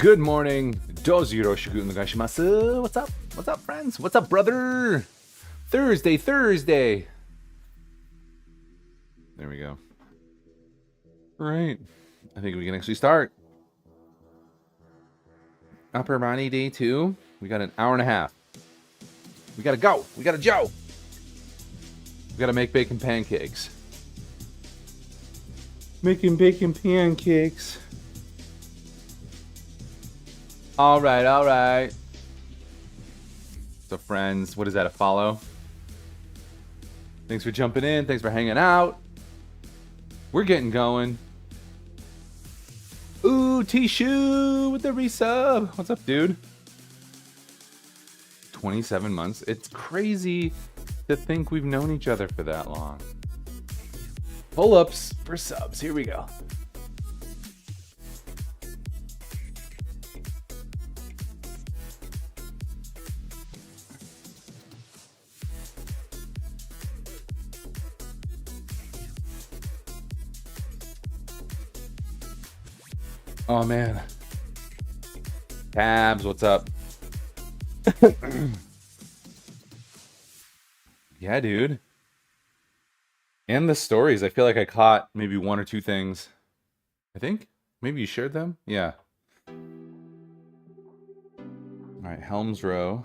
Good morning. Dozi Roshiku Nagashimasu. What's up? What's up, friends? What's up, brother? Thursday. There we go. All right. I think we can actually start. Upper body day 2. We got an hour and a half. We gotta go. We gotta Joe. We gotta make bacon pancakes. Making bacon pancakes. All right. So friends, what is that, a follow? Thanks for jumping in. Thanks for hanging out. We're getting going. Ooh, T-Shoe with the resub. What's up, dude? 27 months. It's crazy to think we've known each other for that long. Pull-ups for subs. Here we go. Oh, man. Tabs, what's up? Yeah, dude. And the stories. I feel like I caught maybe one or two things. I think. Maybe you shared them? Yeah. All right, Helms row.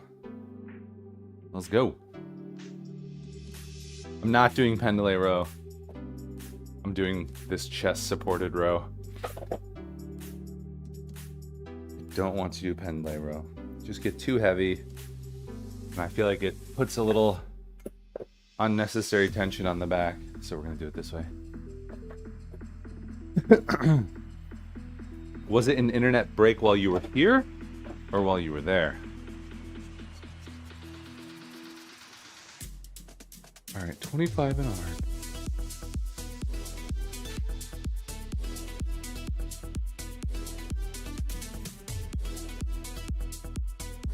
Let's go. I'm not doing Pendlay row. I'm doing this chest supported row. Don't want to do Pendlay row. Just get too heavy. And I feel like it puts a little unnecessary tension on the back. So we're going to do it this way. Was it an internet break while you were here or while you were there? All right, 25 an hour.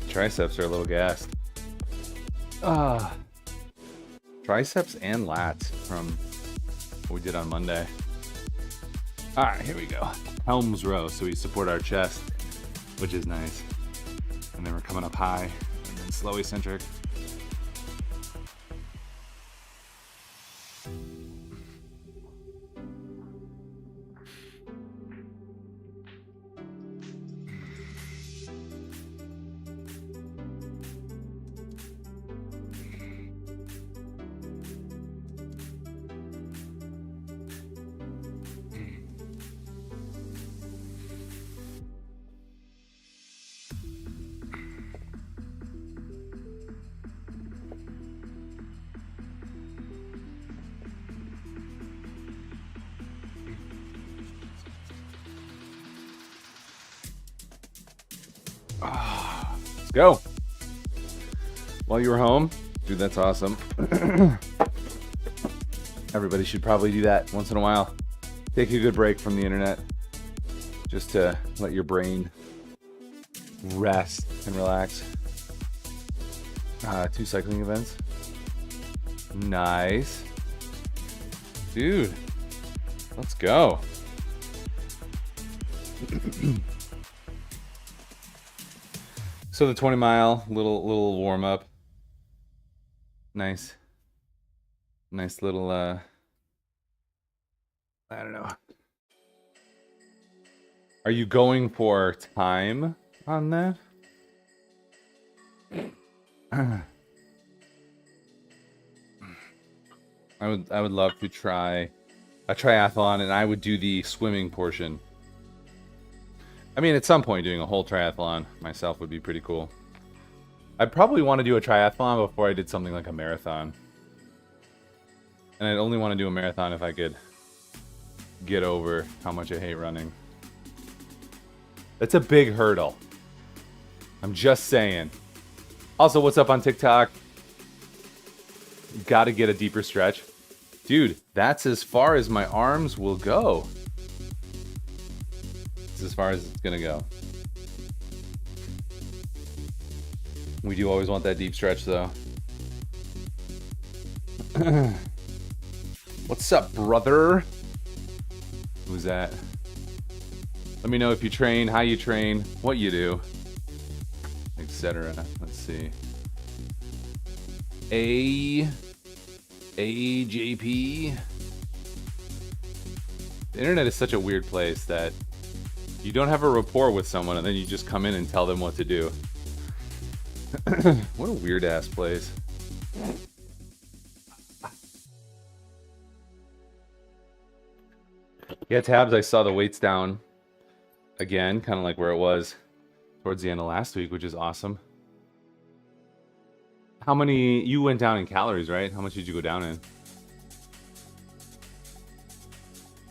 Triceps are a little gassed. Triceps and lats from what we did on Monday. All right, here we go. Helms row, so we support our chest, which is nice. And then we're coming up high, and then slow eccentric. Let's go. While you were home, dude, that's awesome. Everybody should probably do that once in a while. Take a good break from the internet, just to let your brain rest and relax. 2 cycling events. Nice. Dude, let's go. So the 20 mile, little warm up. Nice little, I don't know. Are you going for time on that? I would love to try a triathlon, and I would do the swimming portion. I mean, at some point, doing a whole triathlon myself would be pretty cool. I'd probably want to do a triathlon before I did something like a marathon. And I'd only want to do a marathon if I could get over how much I hate running. That's a big hurdle. I'm just saying. Also, what's up on TikTok? Gotta get a deeper stretch. Dude, that's as far as my arms will go. As far as it's gonna go. We do always want that deep stretch though. What's up, brother? Who's that? Let me know if you train, how you train, what you do, etc. Let's see. AJP. The internet is such a weird place that you don't have a rapport with someone and then you just come in and tell them what to do. What a weird ass place. Yeah, tabs, I saw the weights down again, kind of like where it was towards the end of last week, which is awesome. How many, you went down in calories, right? How much did you go down in?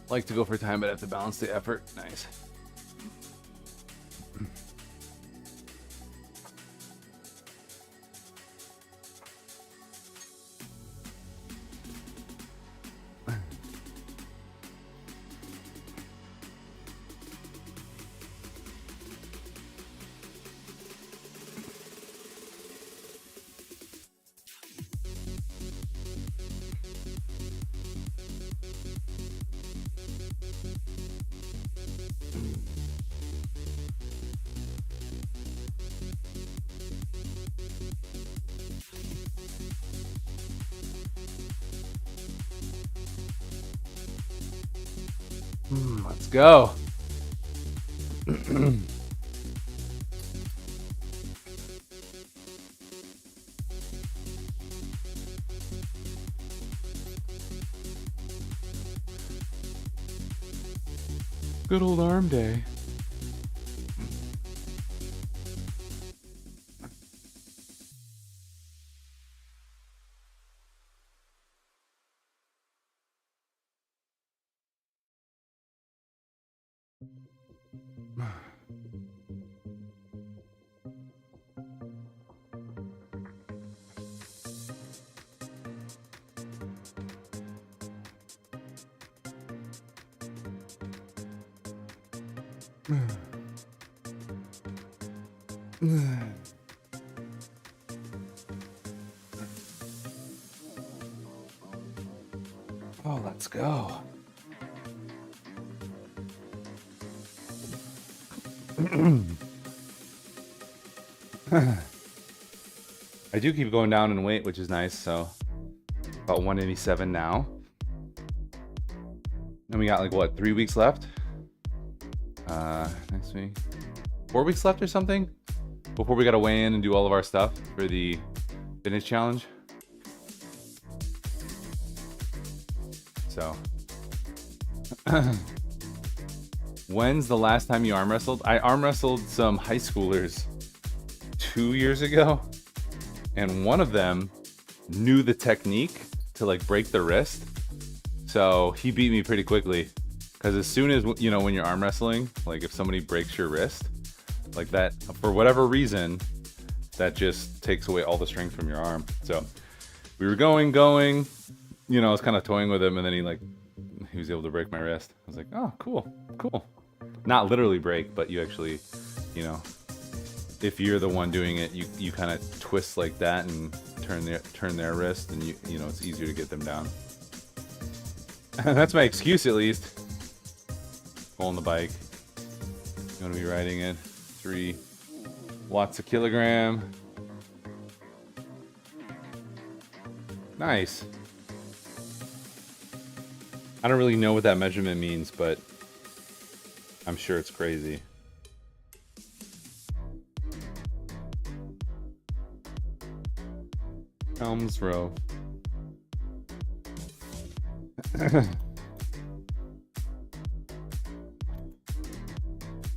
Like to go for time, but have to balance the effort. Nice. Let's go. Good old arm day. Oh, let's go. I do keep going down in weight, which is nice. So about 187 now. And we got like what, 3 weeks left? Next week, 4 weeks left or something before we gotta weigh in and do all of our stuff for the fitness challenge. So when's the last time you arm wrestled? I arm wrestled some high schoolers 2 years ago, and one of them knew the technique to like break the wrist, so he beat me pretty quickly. Because as soon as, you know, when you're arm wrestling, like if somebody breaks your wrist like that, for whatever reason, that just takes away all the strength from your arm. So we were going, you know, I was kind of toying with him, and then he was able to break my wrist. I was like, oh, cool. Not literally break, but you actually, you know, if you're the one doing it, you kind of twist like that and turn their wrist, and you know, it's easier to get them down. That's my excuse, at least. On the bike, you want to be riding it 3 watts a kilogram. Nice. I don't really know what that measurement means, but I'm sure it's crazy. Helms row.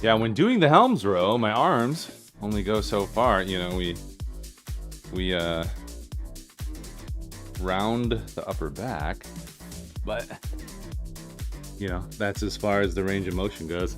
Yeah, when doing the Helms row, my arms only go so far. You know, we round the upper back, but you know, that's as far as the range of motion goes.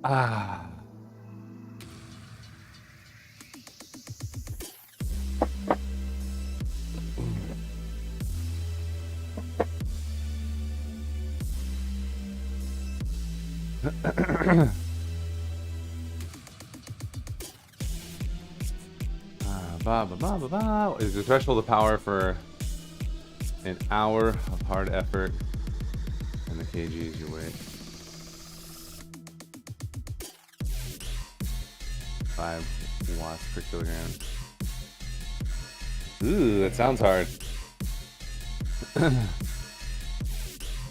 Ah. Is the threshold of power for an hour of hard effort, and the kg is your weight. 5 watts per kilogram. Ooh, that sounds hard.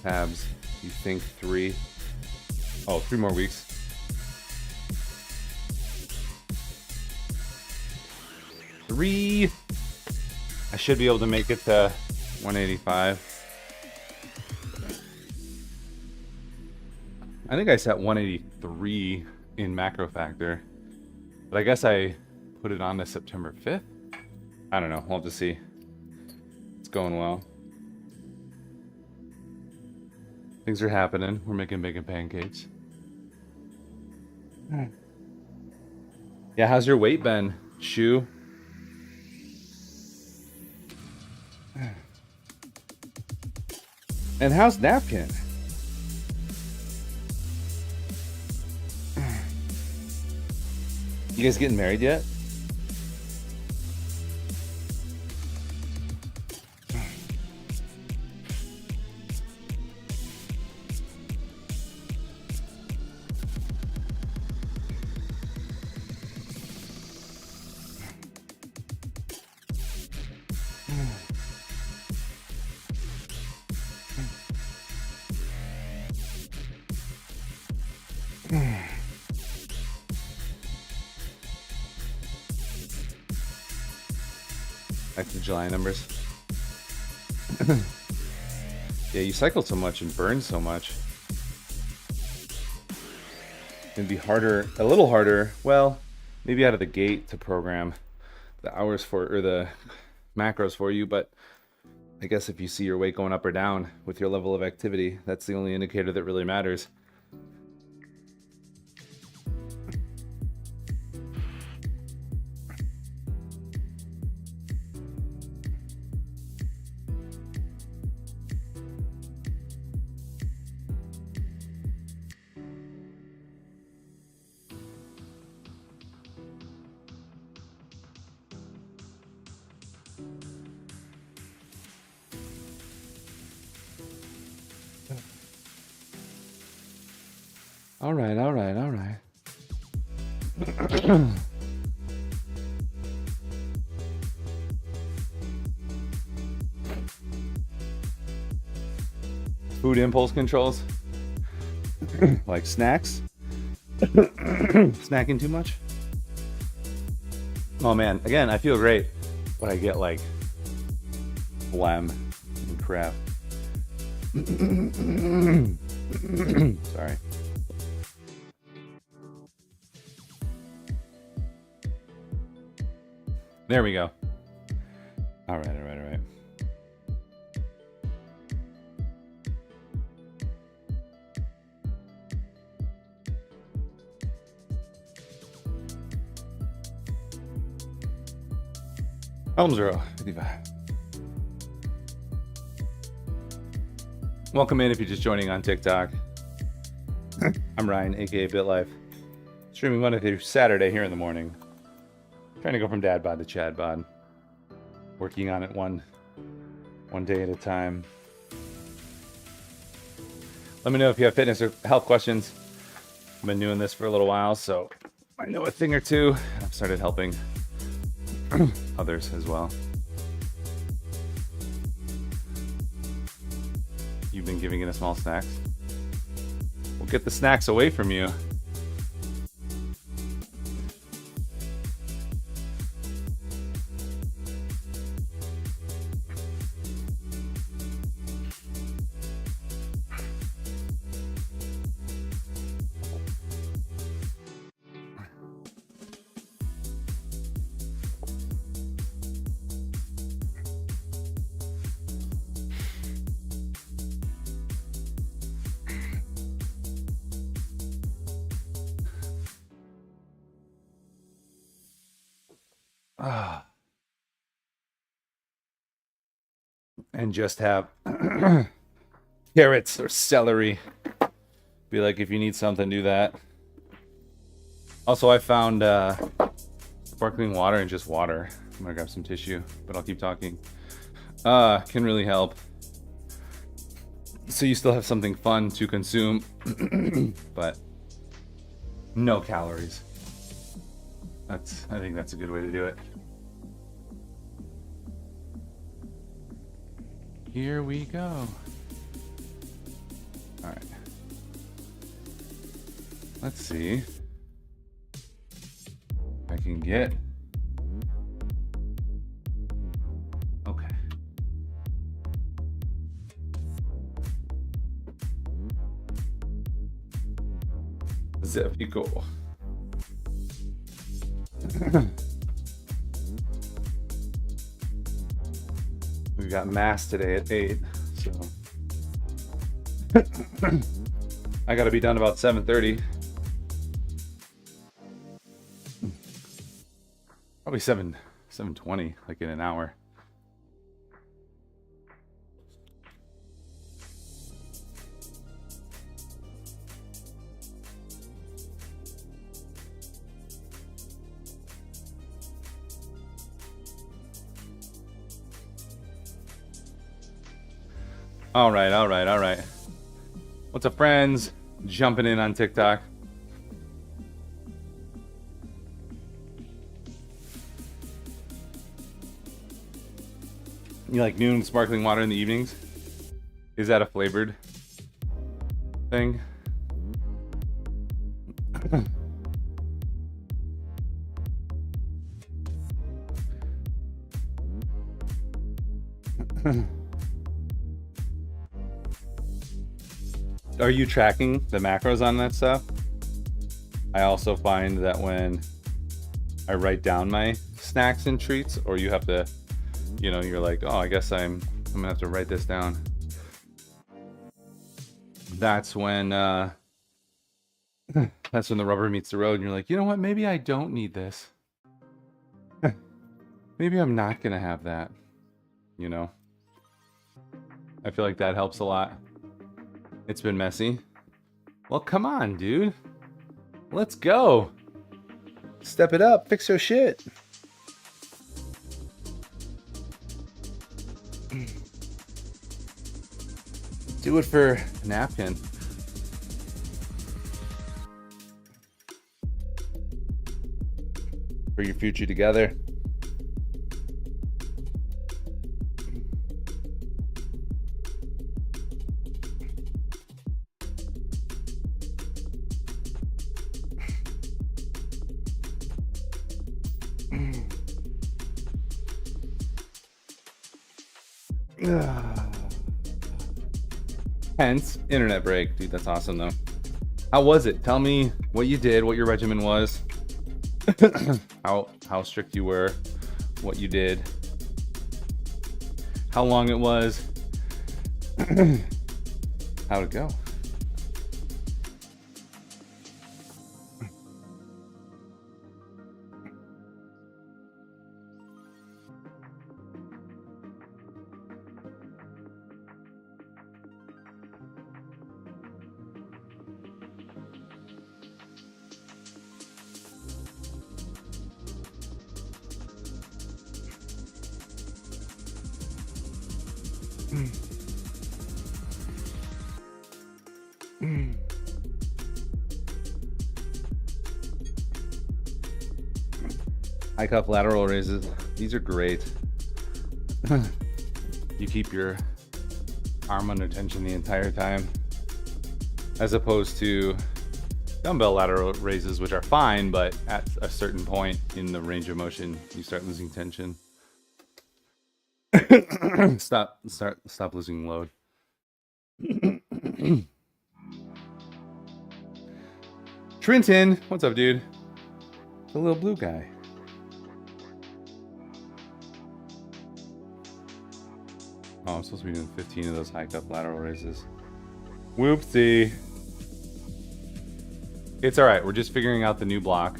Tabs, you think 3? Oh, 3 more weeks. I should be able to make it to 185. I think I set 183 in macro factor, but I guess I put it on to September 5th. I don't know. We'll have to see. It's going well. Things are happening. We're making bacon pancakes. Yeah, how's your weight been, Shu? And how's Napkin? You guys getting married yet? Back to the July numbers. Yeah, you cycle so much and burn so much. It'd be harder, a little harder, well, maybe out of the gate to program the hours for, or the macros for you, but I guess if you see your weight going up or down with your level of activity, that's the only indicator that really matters. All right, all right, all right. Food impulse controls? Like snacks? Snacking too much? Oh man, again, I feel great, but I get like phlegm and crap. Sorry. There we go. All right, all right, all right. Elm Zero 55. Welcome in if you're just joining on TikTok. I'm Ryan, aka BitLife. Streaming Monday through Saturday here in the morning. Trying to go from dad bod to Chad bod. Working on it one day at a time. Let me know if you have fitness or health questions. I've been doing this for a little while, so I know a thing or two. I've started helping others as well. You've been giving us small snacks. We'll get the snacks away from you. And just have carrots or celery. Be like, if you need something, do that. Also, I found sparkling water and just water. I'm gonna grab some tissue, but I'll keep talking. Can really help. So you still have something fun to consume, but no calories. I think that's a good way to do it. Here we go. All right. Let's see if I can get. Okay. There we go. We got mass today at 8, so I gotta be done about 7:30. Probably 7:20, like in an hour. All right. What's up, friends? Jumping in on TikTok. You like noon sparkling water in the evenings? Is that a flavored thing? Are you tracking the macros on that stuff? I also find that when I write down my snacks and treats, or you have to, you know, you're like, oh, I guess I'm gonna have to write this down. That's when the rubber meets the road, and you're like, you know what? Maybe I don't need this. Maybe I'm not gonna have that. You know, I feel like that helps a lot. It's been messy. Well, come on, dude. Let's go. Step it up. Fix your shit. Do it for a napkin. For your future together. Hence, internet break. Dude, that's awesome though. How was it? Tell me what you did, what your regimen was, how strict you were, what you did, how long it was, how'd it go? High cuff lateral raises. These are great. You keep your arm under tension the entire time, as opposed to dumbbell lateral raises, which are fine, but at a certain point in the range of motion, you start losing tension. Stop losing load. Trenton, what's up, dude? The little blue guy. Oh, I'm supposed to be doing 15 of those high cup lateral raises. Whoopsie. It's all right. We're just figuring out the new block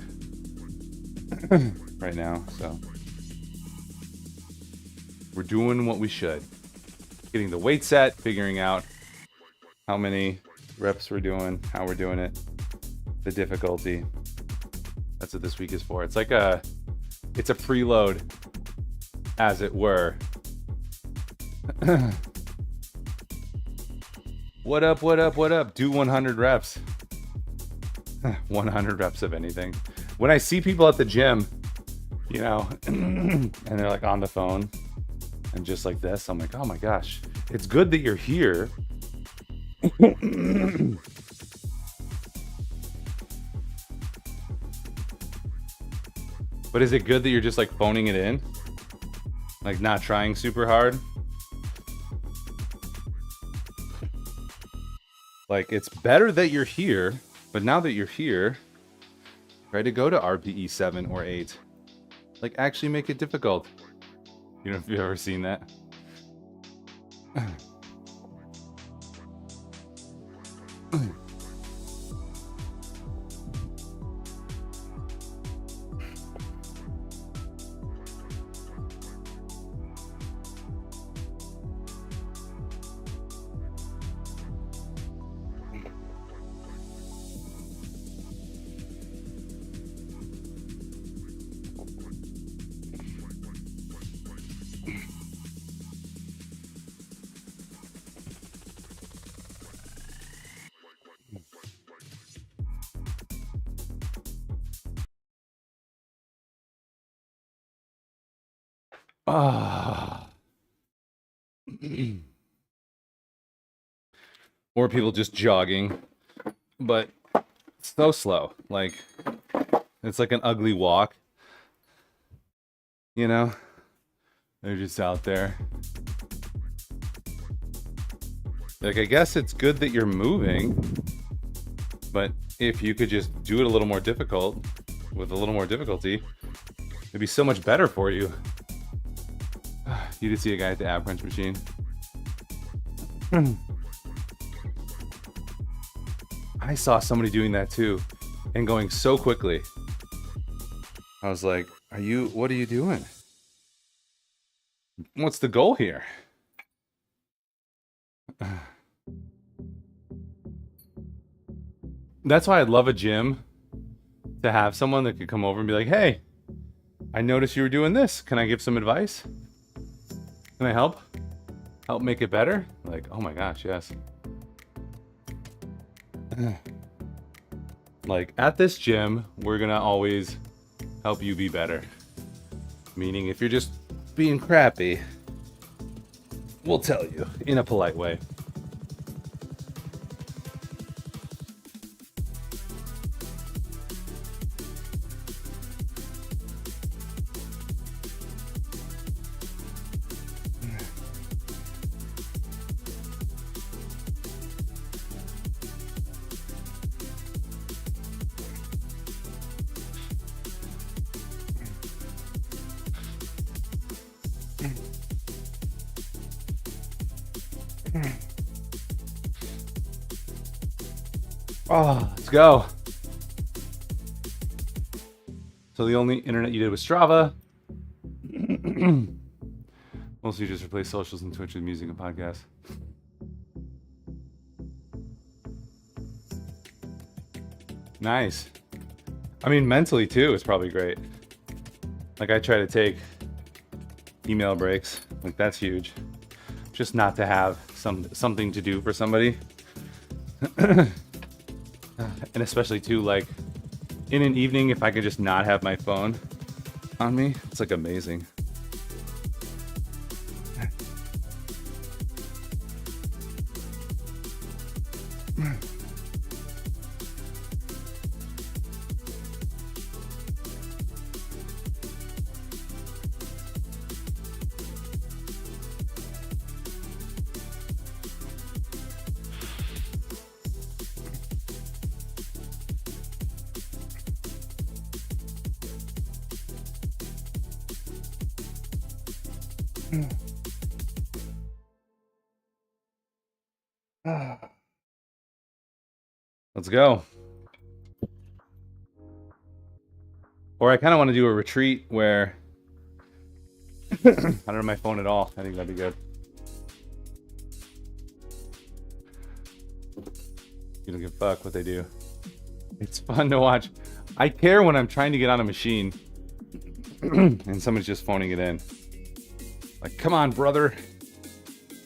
right now, so We're doing what we should. Getting the weight set, figuring out how many reps we're doing, how we're doing it, the difficulty. That's what this week is for. It's like it's a preload, as it were. What up, what up, what up? Do 100 reps. 100 reps of anything. When I see people at the gym, you know, and they're like on the phone and just like this, I'm like, oh my gosh, it's good that you're here. But is it good that you're just like phoning it in? Like not trying super hard? Like, it's better that you're here, but now that you're here, try to go to RPE 7 or 8. Like, actually make it difficult. You know if you've ever seen that. Ah. Or people just jogging, but so slow. Like, it's like an ugly walk. You know? They're just out there. Like, I guess it's good that you're moving, but if you could just do it a little more difficult, with a little more difficulty, it'd be so much better for you. You did see a guy at the ab crunch machine. I saw somebody doing that too, and going so quickly. I was like, what are you doing? What's the goal here? That's why I'd love a gym to have someone that could come over and be like, hey, I noticed you were doing this. Can I give some advice? Can I help? Help make it better? Like, oh my gosh, yes. Like, at this gym, we're gonna always help you be better. Meaning, if you're just being crappy, we'll tell you in a polite way. Oh, let's go. So the only internet you did was Strava. Mostly just replace socials and Twitch with music and podcasts. Nice. I mean, mentally too, it's probably great. Like, I try to take email breaks. Like, that's huge. Just not to have something to do for somebody. And especially too, like, in an evening, if I could just not have my phone on me, it's like amazing. Let's go. Or I kind of want to do a retreat where I don't have my phone at all. I think that'd be good. You don't give a fuck what they do. It's fun to watch. I care when I'm trying to get on a machine and somebody's just phoning it in. Like, come on, brother.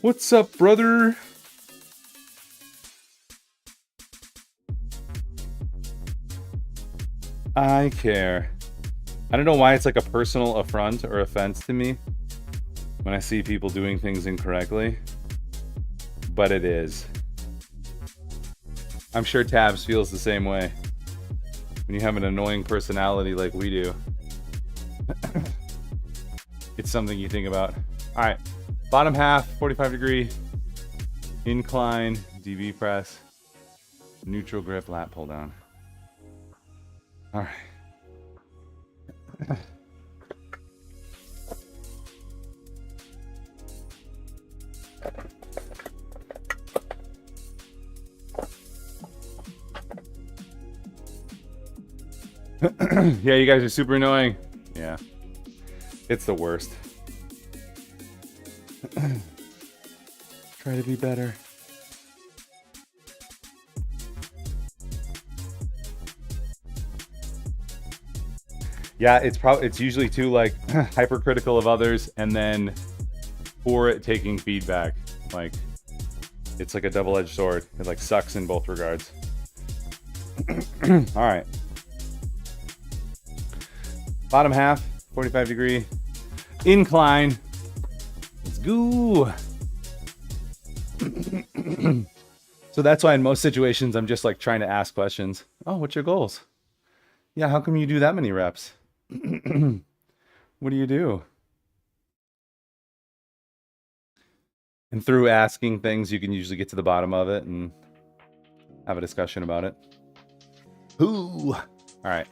What's up, brother? I care. I don't know why it's like a personal affront or offense to me when I see people doing things incorrectly, but it is. I'm sure Tabs feels the same way. When you have an annoying personality like we do, it's something you think about. All right, bottom half, 45-degree, incline, DB press, neutral grip, lat pull down. All right. Yeah, you guys are super annoying. Yeah. It's the worst. Try to be better. Yeah, it's usually too like hypercritical of others and then poor at taking feedback. Like it's like a double-edged sword. It like sucks in both regards. All right. Bottom half, 45-degree, incline. Let's go. So that's why in most situations I'm just like trying to ask questions. Oh, what's your goals? Yeah, how come you do that many reps? What do you do? And through asking things, you can usually get to the bottom of it and have a discussion about it. Ooh. All right.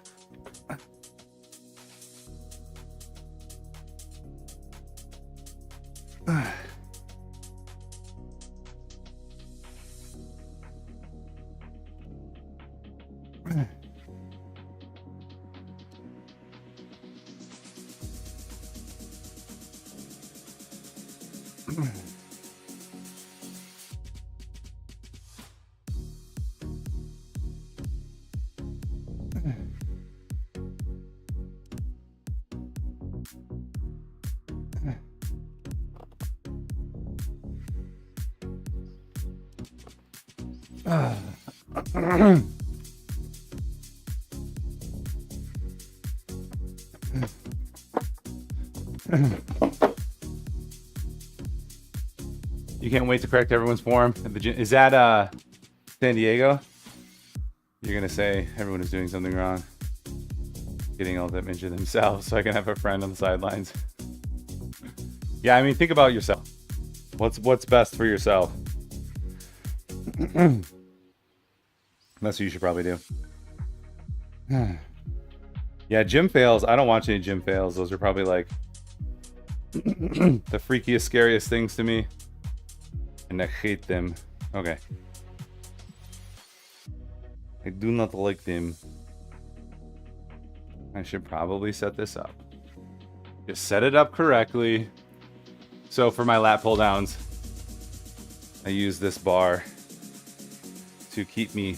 You can't wait to correct everyone's form at the gym. Is that San Diego? You're gonna say everyone is doing something wrong, getting all that injured themselves, so I can have a friend on the sidelines. Yeah, I mean, think about yourself. What's best for yourself? That's what you should probably do. Yeah, gym fails. I don't watch any gym fails. Those are probably like the freakiest, scariest things to me. And I hate them. Okay. I do not like them. I should probably set this up. Just set it up correctly. So for my lat pull downs, I use this bar to keep me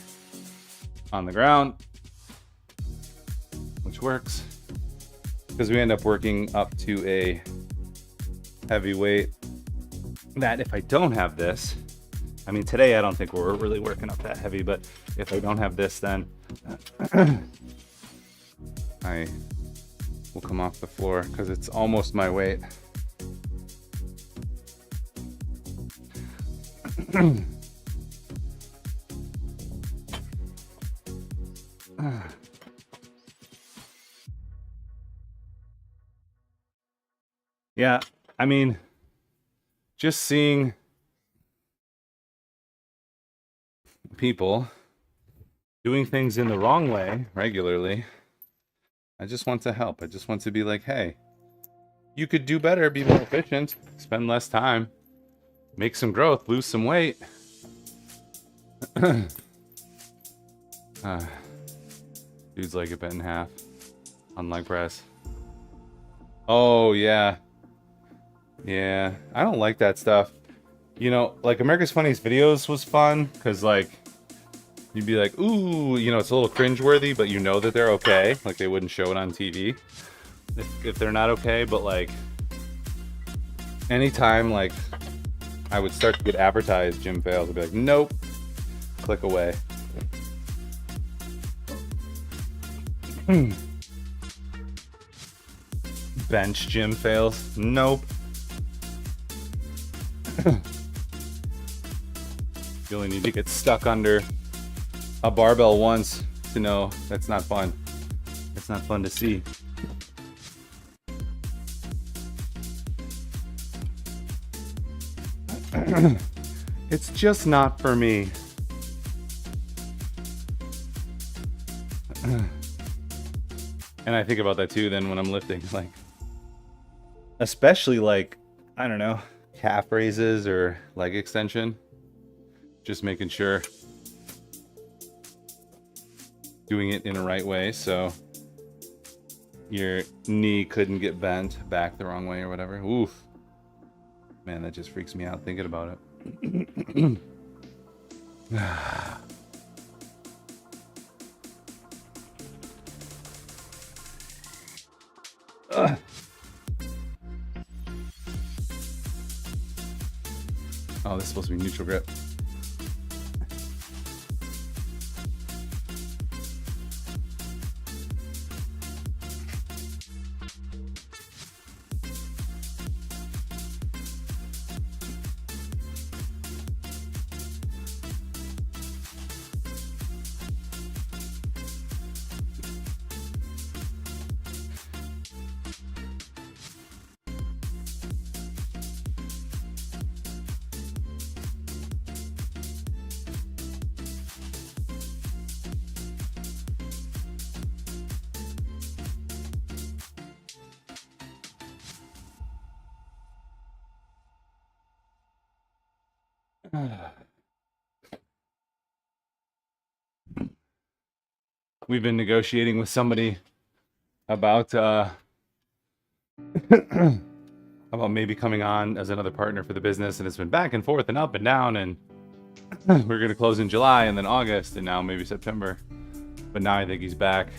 on the ground, which works because we end up working up to a heavy weight that if I don't have this, I mean, today I don't think we're really working up that heavy, but if I don't have this, then I will come off the floor because it's almost my weight. Yeah, I mean, just seeing people doing things in the wrong way regularly, I just want to help. I just want to be like, hey, you could do better, be more efficient, spend less time, make some growth, lose some weight. Dude's like it bent in half on leg press. Oh, yeah. Yeah, I don't like that stuff. You know, like America's Funniest Videos was fun because like you'd be like, ooh, you know, it's a little cringeworthy, but you know that they're okay. Like they wouldn't show it on TV if they're not okay. But like anytime like I would start to get advertised gym fails, I'd be like, nope, click away. Bench gym fails, nope. You only need to get stuck under a barbell once to know that's not fun. It's not fun to see. It's just not for me. And I think about that too then when I'm lifting, like, especially like, I don't know, calf raises or leg extension. Just making sure doing it in the right way so your knee couldn't get bent back the wrong way or whatever. Oof. Man, that just freaks me out thinking about it. Oh, this is supposed to be neutral grip. We've been negotiating with somebody about about maybe coming on as another partner for the business, and it's been back and forth and up and down, and we're gonna close in July and then August and now maybe September, but now I think he's back,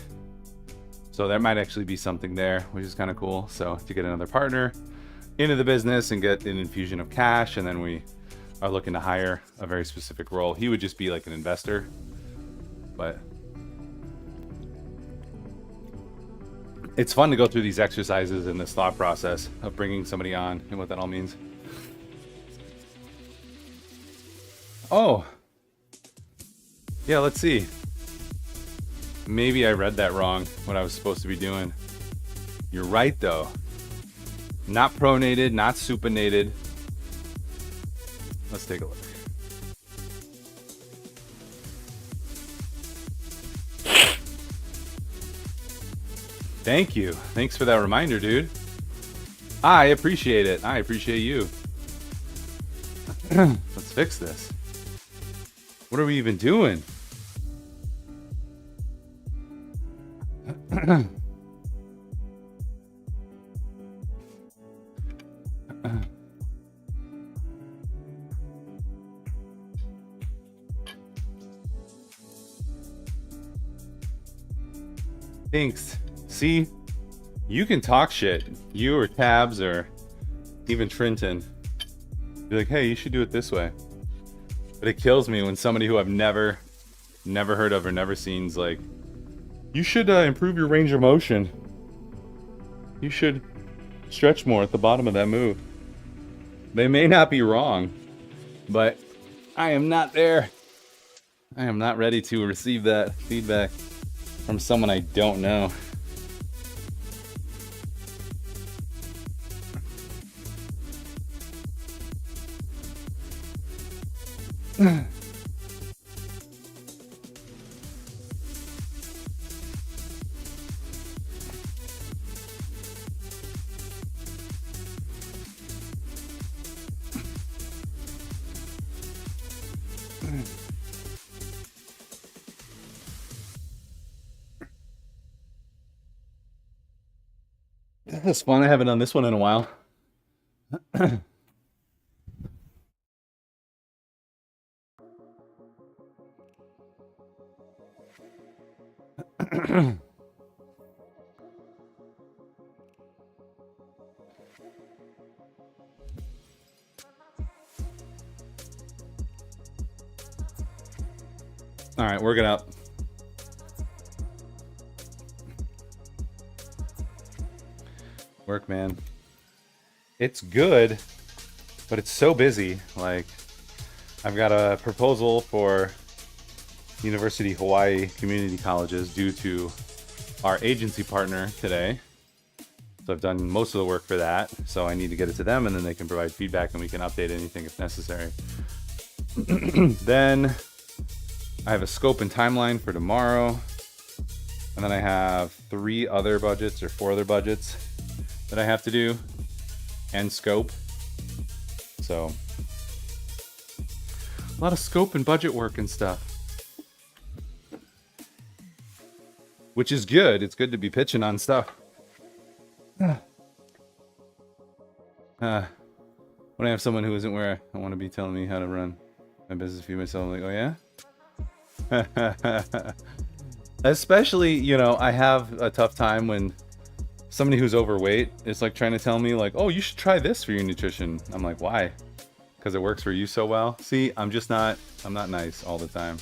so there might actually be something there, which is kind of cool. So to get another partner into the business and get an infusion of cash, and then we are looking to hire a very specific role. He would just be like an investor, but it's fun to go through these exercises and this thought process of bringing somebody on and what that all means. Oh, yeah, let's see. Maybe I read that wrong, what I was supposed to be doing. You're right, though. Not pronated, not supinated. Let's take a look. Thank you. Thanks for that reminder, dude. I appreciate it. I appreciate you. Let's fix this. What are we even doing? Thanks. See, you can talk shit. You or Tabs or even Trenton. Be like, hey, you should do it this way. But it kills me when somebody who I've never heard of or never seen's like, you should improve your range of motion. You should stretch more at the bottom of that move. They may not be wrong, but I am not there. I am not ready to receive that feedback from someone I don't know. That's fun. I haven't done this one in a while. All right, work it up. Work, man. It's good, but it's so busy. Like, I've got a proposal for University of Hawaii Community Colleges due to our agency partner today. So I've done most of the work for that. So I need to get it to them, and then they can provide feedback, and we can update anything if necessary. Then I have a scope and timeline for tomorrow. And then I have 3 other budgets or 4 other budgets that I have to do and scope. So a lot of scope and budget work and stuff, which is good. It's good to be pitching on stuff. When I have someone who isn't where I want to be telling me how to run my business view myself, I'm like, oh yeah? Especially, you know, I have a tough time when somebody who's overweight is like trying to tell me like, oh, you should try this for your nutrition. I'm like, why? Because it works for you so well. See, I'm not nice all the time.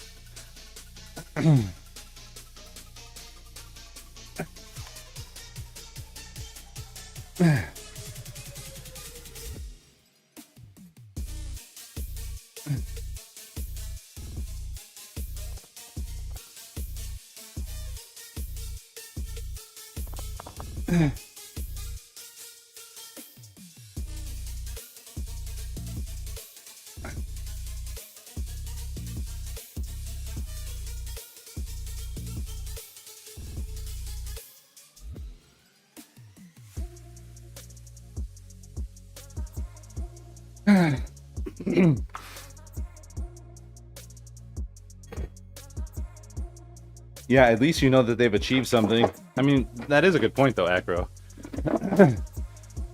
Yeah, at least you know that they've achieved something. I mean, that is a good point though, Acro.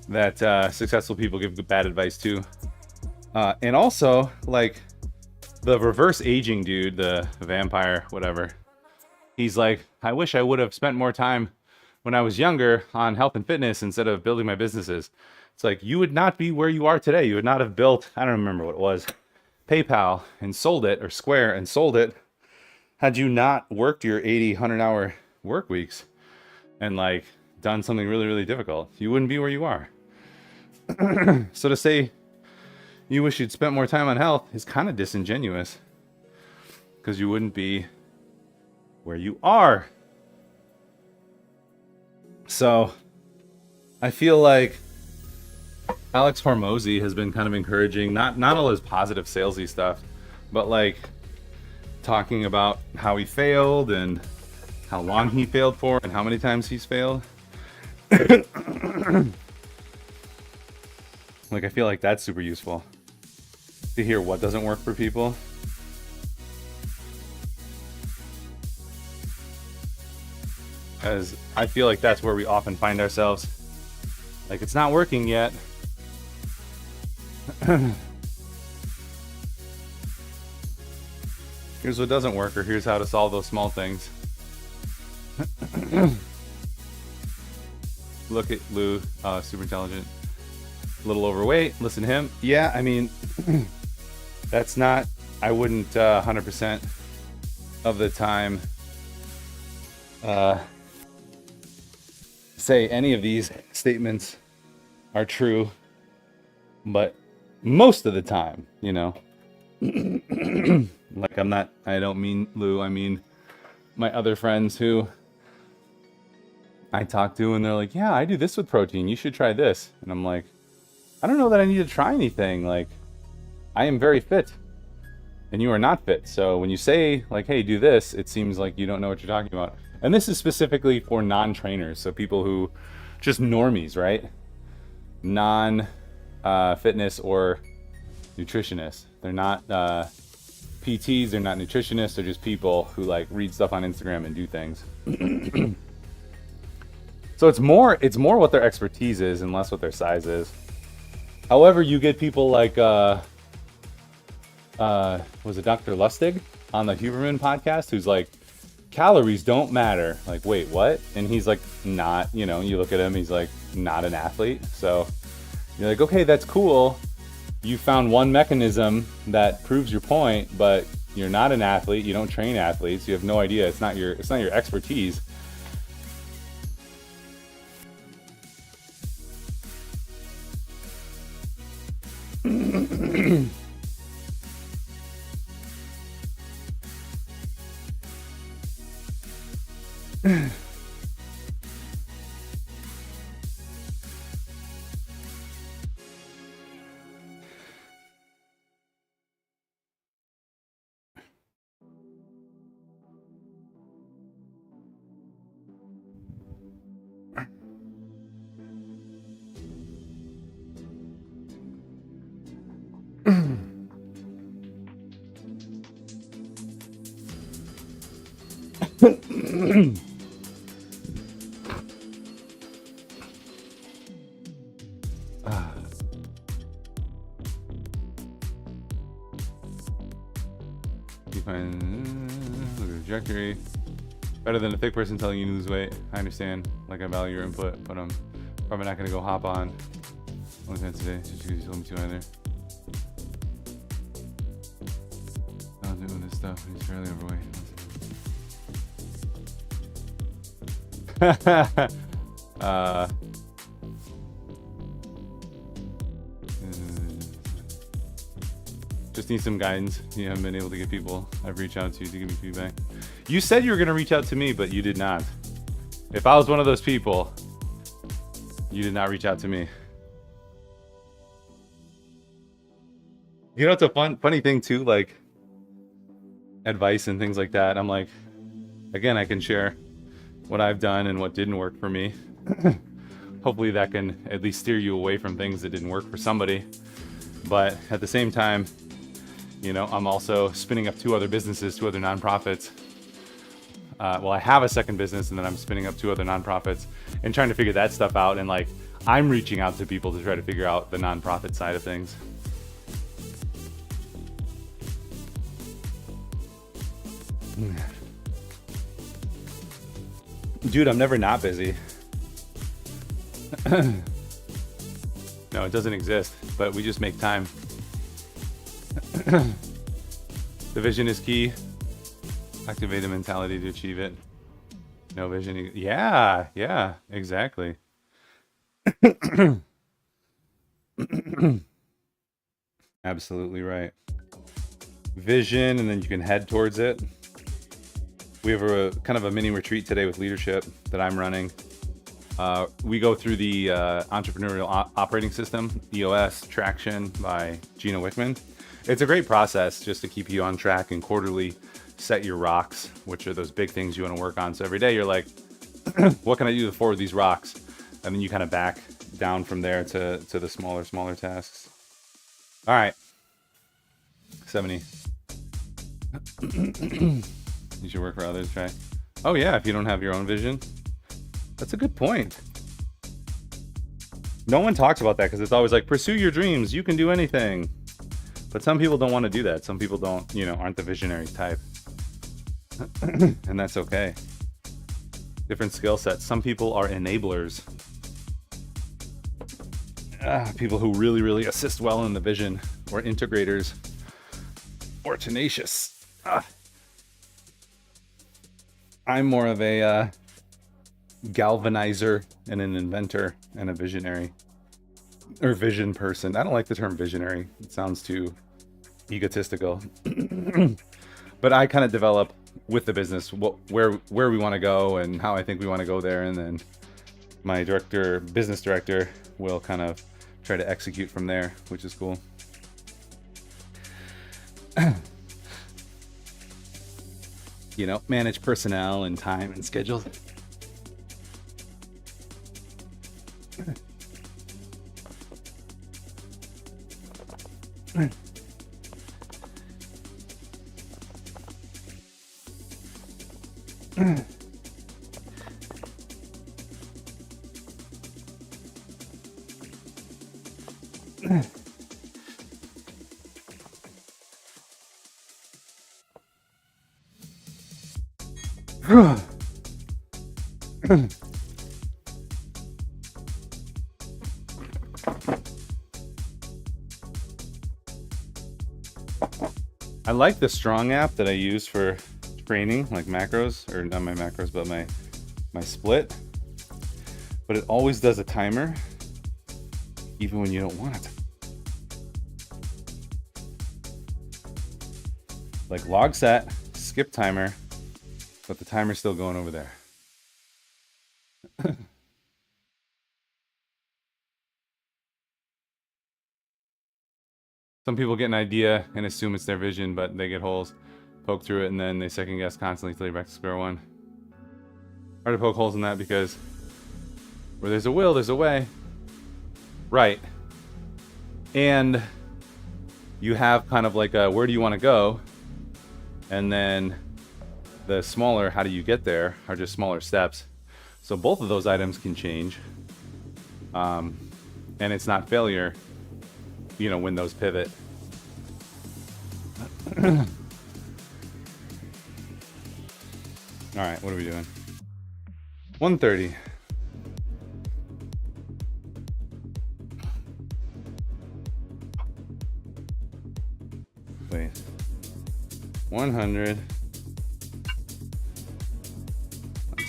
That successful people give bad advice too. And also, like, the reverse aging dude, the vampire, whatever. He's like, I wish I would have spent more time when I was younger on health and fitness instead of building my businesses. It's like, you would not be where you are today. You would not have built, I don't remember what it was, PayPal and sold it, or Square and sold it, had you not worked your 80, 100-hour work weeks and like done something really, really difficult. You wouldn't be where you are. So to say you wish you'd spent more time on health is kind of disingenuous, because you wouldn't be where you are. So I feel like Alex Hormozy has been kind of encouraging, not all his positive salesy stuff, but like talking about how he failed and how long he failed for and how many times he's failed. Like, I feel like that's super useful to hear what doesn't work for people. Because I feel like that's where we often find ourselves. Like, it's not working yet. Here's what doesn't work, or here's how to solve those small things. Look at Lou, super intelligent. A little overweight, listen to him. Yeah, I mean, that's not, I wouldn't 100% of the time say any of these statements are true, but most of the time, you know. Like, I don't mean Lou, I mean my other friends who I talk to, and they're like, yeah, I do this with protein, you should try this. And I'm like, I don't know that I need to try anything. Like, I am very fit and you are not fit. So when you say like, hey, do this, it seems like you don't know what you're talking about. And this is specifically for non-trainers. So people who just normies, right? Non-fitness or nutritionists. They're not PTs, they're not nutritionists, they're just people who like read stuff on Instagram and do things. So it's more what their expertise is and less what their size is. However, you get people like was it Dr. Lustig on the Huberman podcast who's like, calories don't matter. Like, wait, what? And he's like, not, you know, you look at him, he's like, not an athlete. So you're like, okay, that's cool. You found one mechanism that proves your point, but you're not an athlete. You don't train athletes. You have no idea. It's not your expertise. You find trajectory better than a thick person telling you to lose weight. I understand. Like, I value your input, but I'm probably not gonna go hop on OnlyFans today just because you told me to either. I'm doing this stuff and he's fairly overweight. Just need some guidance. You haven't been able to get people I've reached out to give me feedback. You said you were going to reach out to me, but you did not. If I was one of those people, you did not reach out to me. You know, it's a funny thing too, like advice and things like that. I'm like, again, I can share what I've done and what didn't work for me. Hopefully that can at least steer you away from things that didn't work for somebody. But at the same time, you know, I'm also spinning up two other businesses, two other nonprofits. Well, I have a second business, and then I'm spinning up two other nonprofits and trying to figure that stuff out. And like, I'm reaching out to people to try to figure out the nonprofit side of things. Dude, I'm never not busy. No, it doesn't exist, but we just make time. The vision is key. Activate a mentality to achieve it. No vision. Yeah, exactly. Absolutely right. Vision, and then you can head towards it. We have a kind of a mini retreat today with leadership that I'm running. We go through the Entrepreneurial Operating System, EOS, Traction by Gino Wickman. It's a great process just to keep you on track and quarterly set your rocks, which are those big things you want to work on. So every day you're like, what can I do to forward these rocks? And then you kind of back down from there to the smaller tasks. All right. 70. You should work for others, try. Oh yeah, if you don't have your own vision. That's a good point. No one talks about that because it's always like, pursue your dreams, you can do anything. But some people don't want to do that. Some people don't, you know, aren't the visionary type. And that's okay. Different skill sets. Some people are enablers. People who really assist well in the vision, or integrators, or tenacious. I'm more of a galvanizer and an inventor and a visionary, or vision person. I don't like the term visionary. It sounds too egotistical. But I kind of develop with the business where we want to go and how I think we want to go there, and then my business director will kind of try to execute from there, which is cool. You know, manage personnel and time and schedule. I like the Strong app that I use for training, like macros, or not my macros, but my split. But it always does a timer, even when you don't want it. Like log set, skip timer, but the timer's still going over there. Some people get an idea and assume it's their vision, but they get holes, poke through it, and then they second guess constantly till you're back to square one. Hard to poke holes in that because where there's a will, there's a way. Right. And you have kind of like a where do you want to go? And then the smaller how do you get there are just smaller steps. So both of those items can change. And it's not failure, you know, when those pivot. All right, what are we doing? 130. Wait. 100.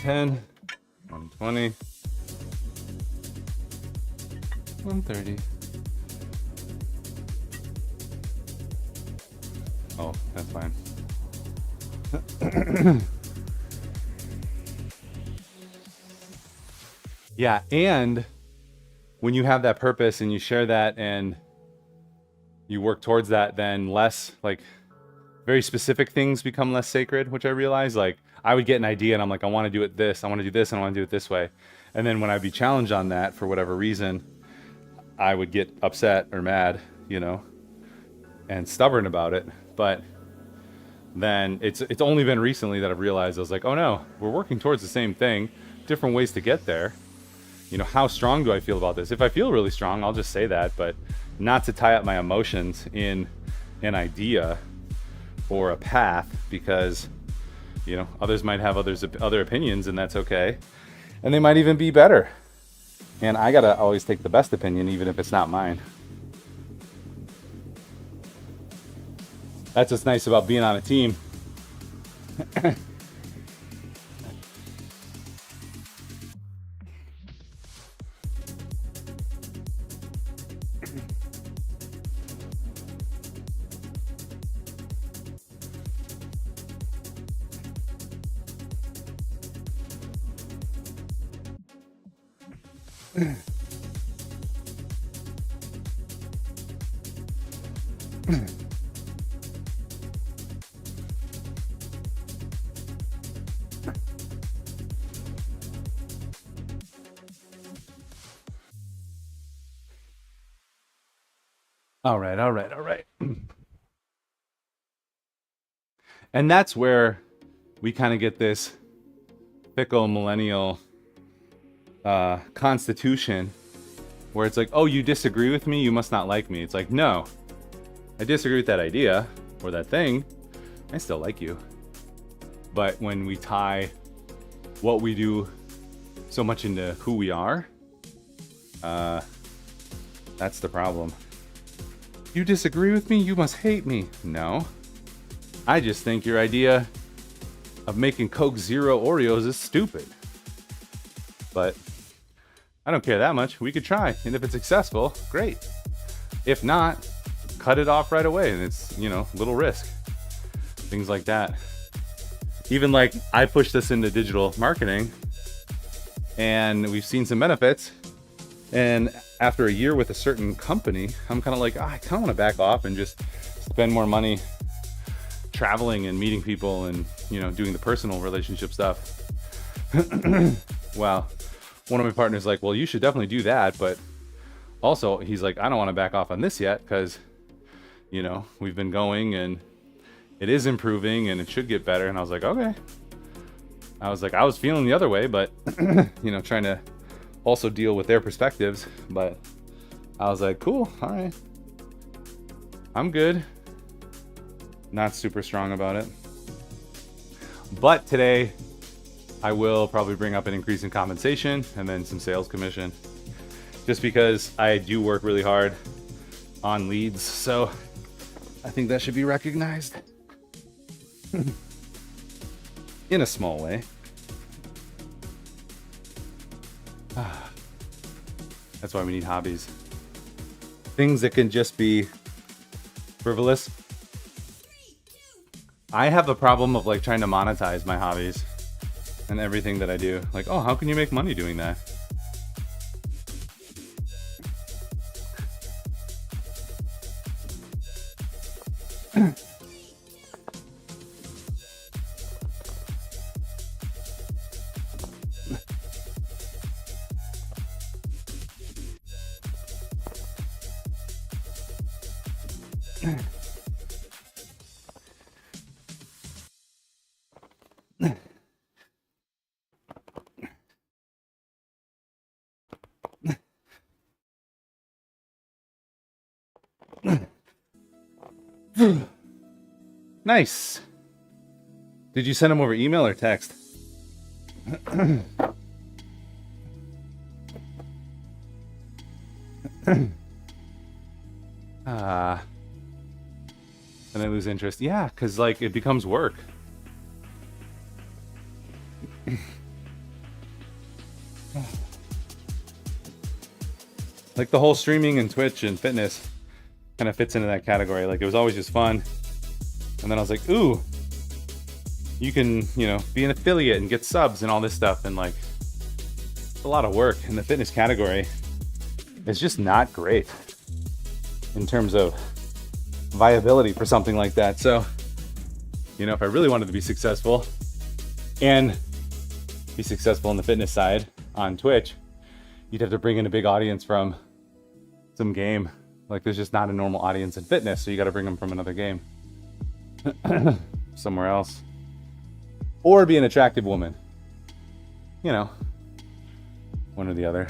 110. 120. 130. Oh, that's fine. Yeah, and when you have that purpose and you share that and you work towards that, then less like very specific things become less sacred, which I realize. Like I would get an idea and I'm like, I want to do it this, I want to do this, and I want to do it this way. And then when I'd be challenged on that for whatever reason, I would get upset or mad, you know, and stubborn about it. But then it's only been recently that I've realized I was like, oh no, we're working towards the same thing, different ways to get there. You know, how strong do I feel about this? If I feel really strong, I'll just say that, but not to tie up my emotions in an idea or a path, because, you know, others might have other opinions, and that's okay. And they might even be better. And I gotta always take the best opinion, even if it's not mine. That's what's nice about being on a team. All right. And that's where we kind of get this fickle millennial constitution where it's like, oh, you disagree with me, you must not like me. It's like, no, I disagree with that idea or that thing, I still like you. But when we tie what we do so much into who we are, that's the problem. You disagree with me, you must hate me. No, I just think your idea of making Coke Zero Oreos is stupid. But I don't care that much. We could try, and if it's successful, great. If not, cut it off right away, and it's, you know, little risk. Things like that. Even like I pushed this into digital marketing, and we've seen some benefits. And after a year with a certain company, I'm kind of like, I kind of want to back off and just spend more money traveling and meeting people and, you know, doing the personal relationship stuff. Well, one of my partners like, well, you should definitely do that. But also he's like, I don't want to back off on this yet because, you know, we've been going and it is improving and it should get better. And I was like, okay. I was like, I was feeling the other way, but, you know, trying to also deal with their perspectives. But I was like, cool, all right. I'm good. Not super strong about it. But today, I will probably bring up an increase in compensation and then some sales commission. Just because I do work really hard on leads. So I think that should be recognized. In a small way. That's why we need hobbies. Things that can just be frivolous. I have a problem of like trying to monetize my hobbies and everything that I do. Like, oh, how can you make money doing that? Nice. Did you send them over email or text? And I lose interest. Yeah, because like it becomes work. Like the whole streaming and Twitch and fitness kind of fits into that category. Like it was always just fun. And then I was like, ooh, you can, you know, be an affiliate and get subs and all this stuff. And like, it's a lot of work. And the fitness category is just not great in terms of viability for something like that. So, you know, if I really wanted to be successful and be successful in the fitness side on Twitch, you'd have to bring in a big audience from some game. Like there's just not a normal audience in fitness. So you got to bring them from another game. Somewhere else, or be an attractive woman, you know, one or the other.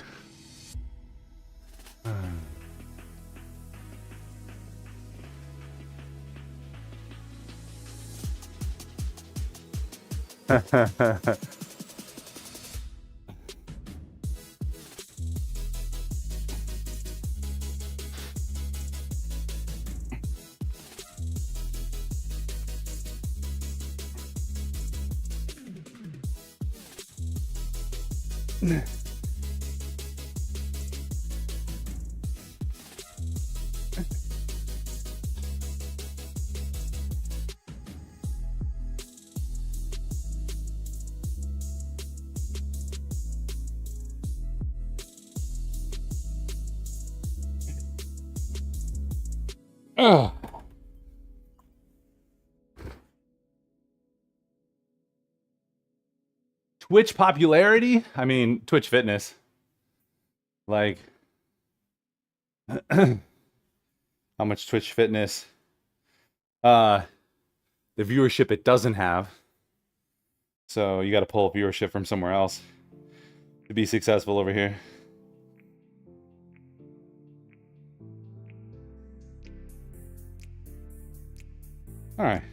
Twitch popularity? I mean, Twitch fitness. Like, how much Twitch fitness? The viewership it doesn't have. So you got to pull viewership from somewhere else to be successful over here. All right.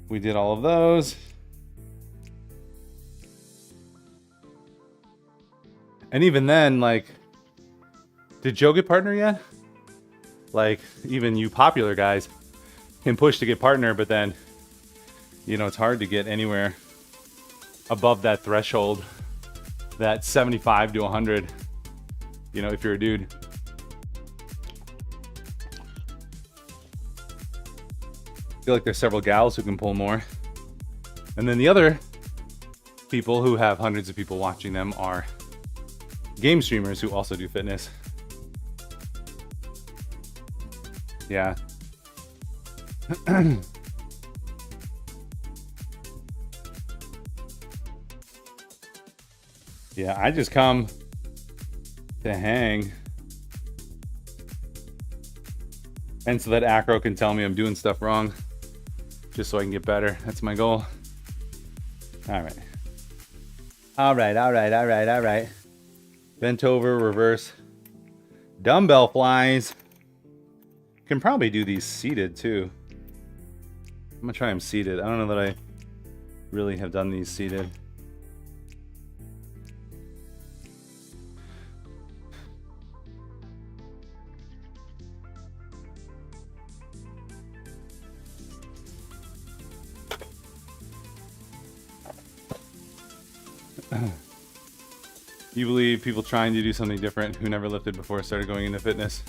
We did all of those. And even then, like, did Joe get partner yet? Like, even you popular guys can push to get partner, but then, you know, it's hard to get anywhere above that threshold, that 75 to 100, you know, if you're a dude. I feel like there's several gals who can pull more. And then the other people who have hundreds of people watching them are game streamers who also do fitness. Yeah. Yeah, I just come to hang. And so that Acro can tell me I'm doing stuff wrong, just so I can get better. That's my goal. All right. All right. Bent over, reverse. Dumbbell flies. Can probably do these seated too. I'm gonna try them seated. I don't know that I really have done these seated. You believe people trying to do something different who never lifted before started going into fitness?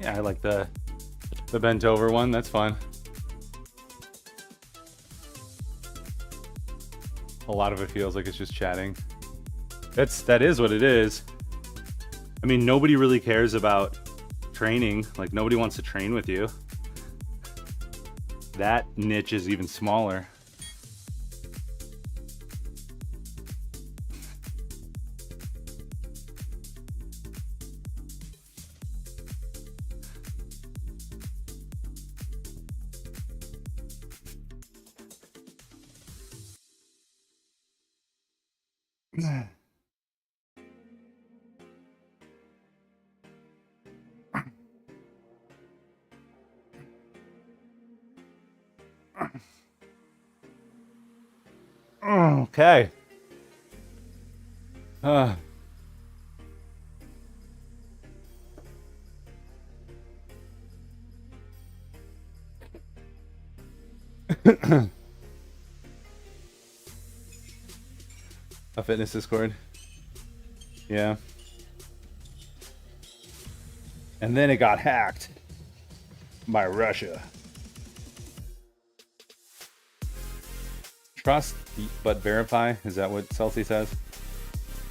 Yeah, I like the bent over one. That's fun. A lot of it feels like it's just chatting. That is what it is. I mean, nobody really cares about training. Like, nobody wants to train with you. That niche is even smaller. Okay. A fitness Discord. Yeah. And then it got hacked by Russia. Trust but verify. Is that what Celsi says?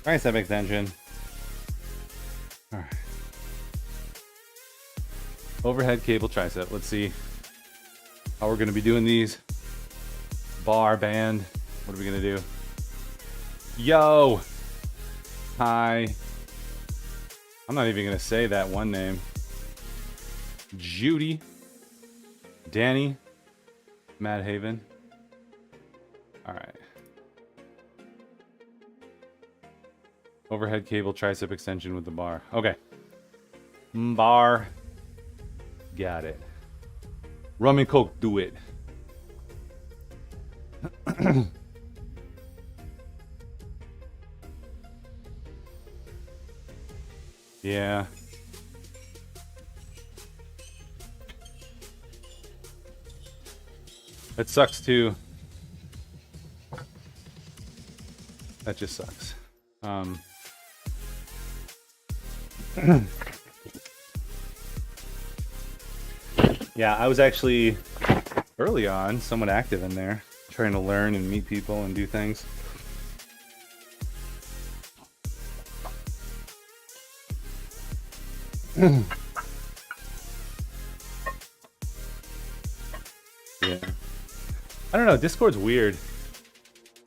Tricep extension. All right. Overhead cable tricep. Let's see how we're going to be doing these. Bar band. What are we going to do? Yo. Hi. I'm not even going to say that one name. Judy. Danny. Mad Haven. All right. Overhead cable tricep extension with the bar. Okay. Bar. Got it. Rum and Coke, do it. Yeah. It sucks too. That just sucks. Yeah, I was actually early on somewhat active in there, trying to learn and meet people and do things. Yeah. I don't know, Discord's weird.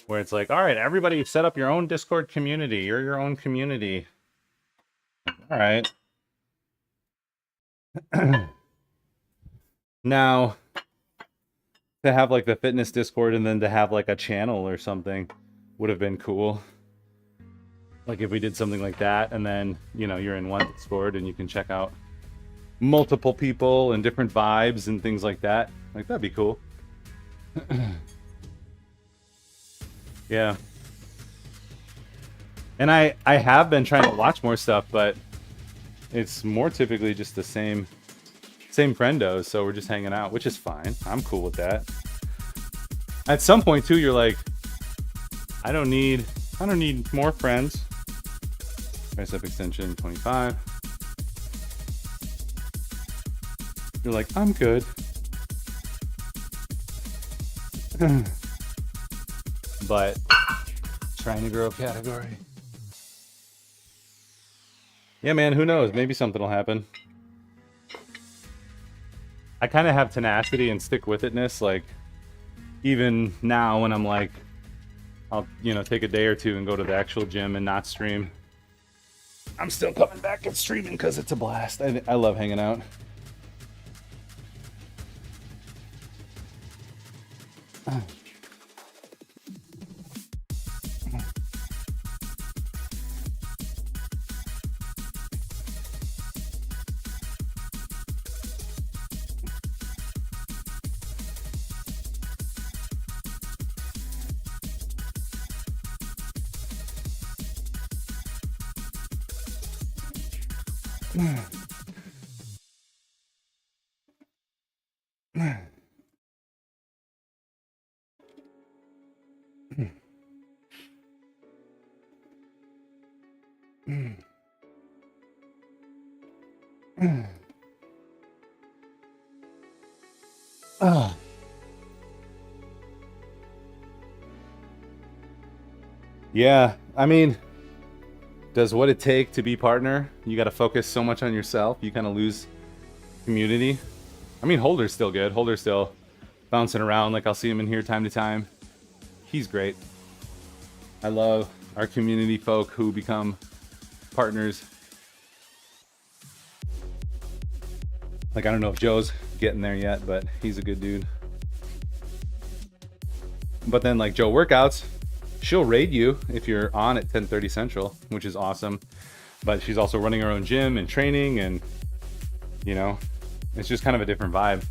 Where it's like, all right, everybody set up your own Discord community. You're your own community. All right. Now, to have like the fitness Discord and then to have like a channel or something would have been cool. Like if we did something like that and then, you know, you're in one Discord and you can check out multiple people and different vibes and things like that. Like that'd be cool. Yeah. And I have been trying to watch more stuff, but it's more typically just the same friendos, so we're just hanging out, which is fine. I'm cool with that. At some point too, you're like, I don't need more friends. Tricep extension 25. You're like, I'm good. But trying to grow a category. Yeah, man, who knows? Maybe something will happen. I kind of have tenacity and stick with itness. Like, even now when I'm like, I'll, you know, take a day or two and go to the actual gym and not stream. I'm still coming back and streaming because it's a blast. I love hanging out. Oh. Yeah, I mean, does what it take to be partner? You got to focus so much on yourself, you kind of lose community. I mean, Holder's still good. Holder's still bouncing around. Like, I'll see him in here time to time. He's great. I love our community folk who become partners. Like, I don't know if Joe's getting there yet, but he's a good dude. But then, like, Joe Workouts, she'll raid you if you're on at 10:30 Central, which is awesome. But she's also running her own gym and training, and, you know, it's just kind of a different vibe.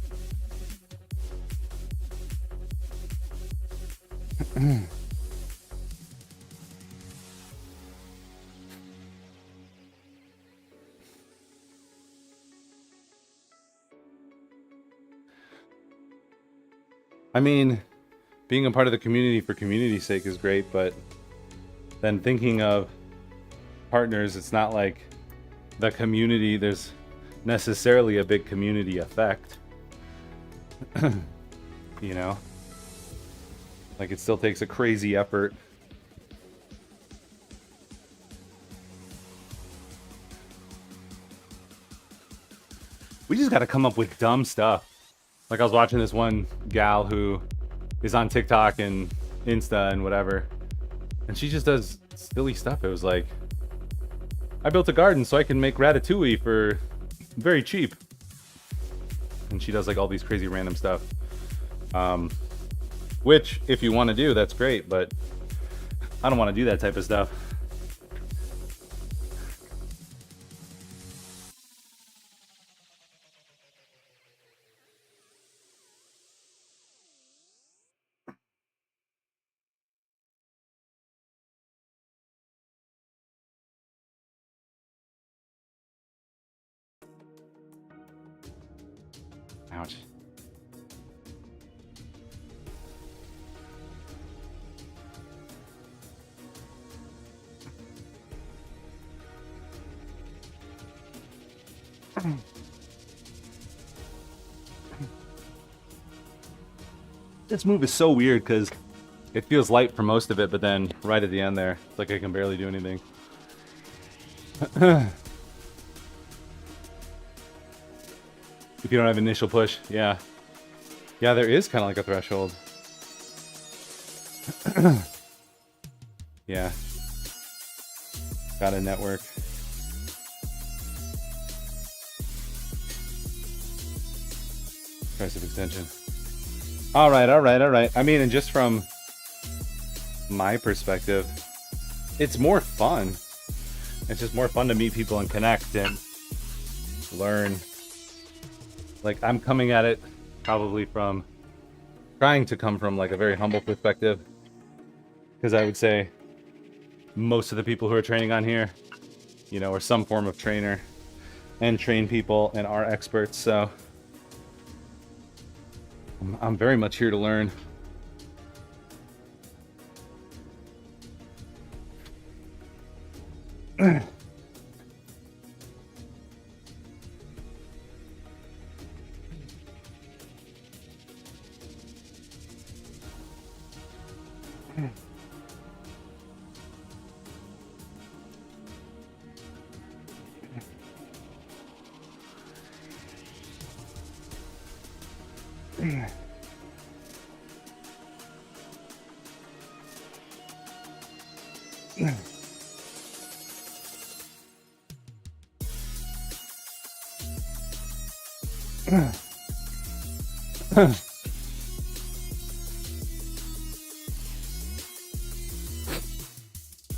I mean, being a part of the community for community's sake is great, but then thinking of partners, it's not like the community, there's necessarily a big community effect. You know? Like, it still takes a crazy effort. We just gotta come up with dumb stuff. Like, I was watching this one gal who is on TikTok and Insta and whatever, and she just does silly stuff. It was like, I built a garden so I can make ratatouille for very cheap. And she does like all these crazy random stuff. Which, if you want to do, that's great, but I don't want to do that type of stuff. Ouch. This move is so weird because it feels light for most of it, but then right at the end there, it's like I can barely do anything. If you don't have initial push, yeah. Yeah, there is kind of like a threshold. Yeah. Got a network. Price of extension. All right. I mean, and just from my perspective, it's more fun. It's just more fun to meet people and connect and learn. Like, I'm coming at it probably from trying to come from like a very humble perspective, because I would say most of the people who are training on here, you know, are some form of trainer and train people and are experts. So I'm very much here to learn.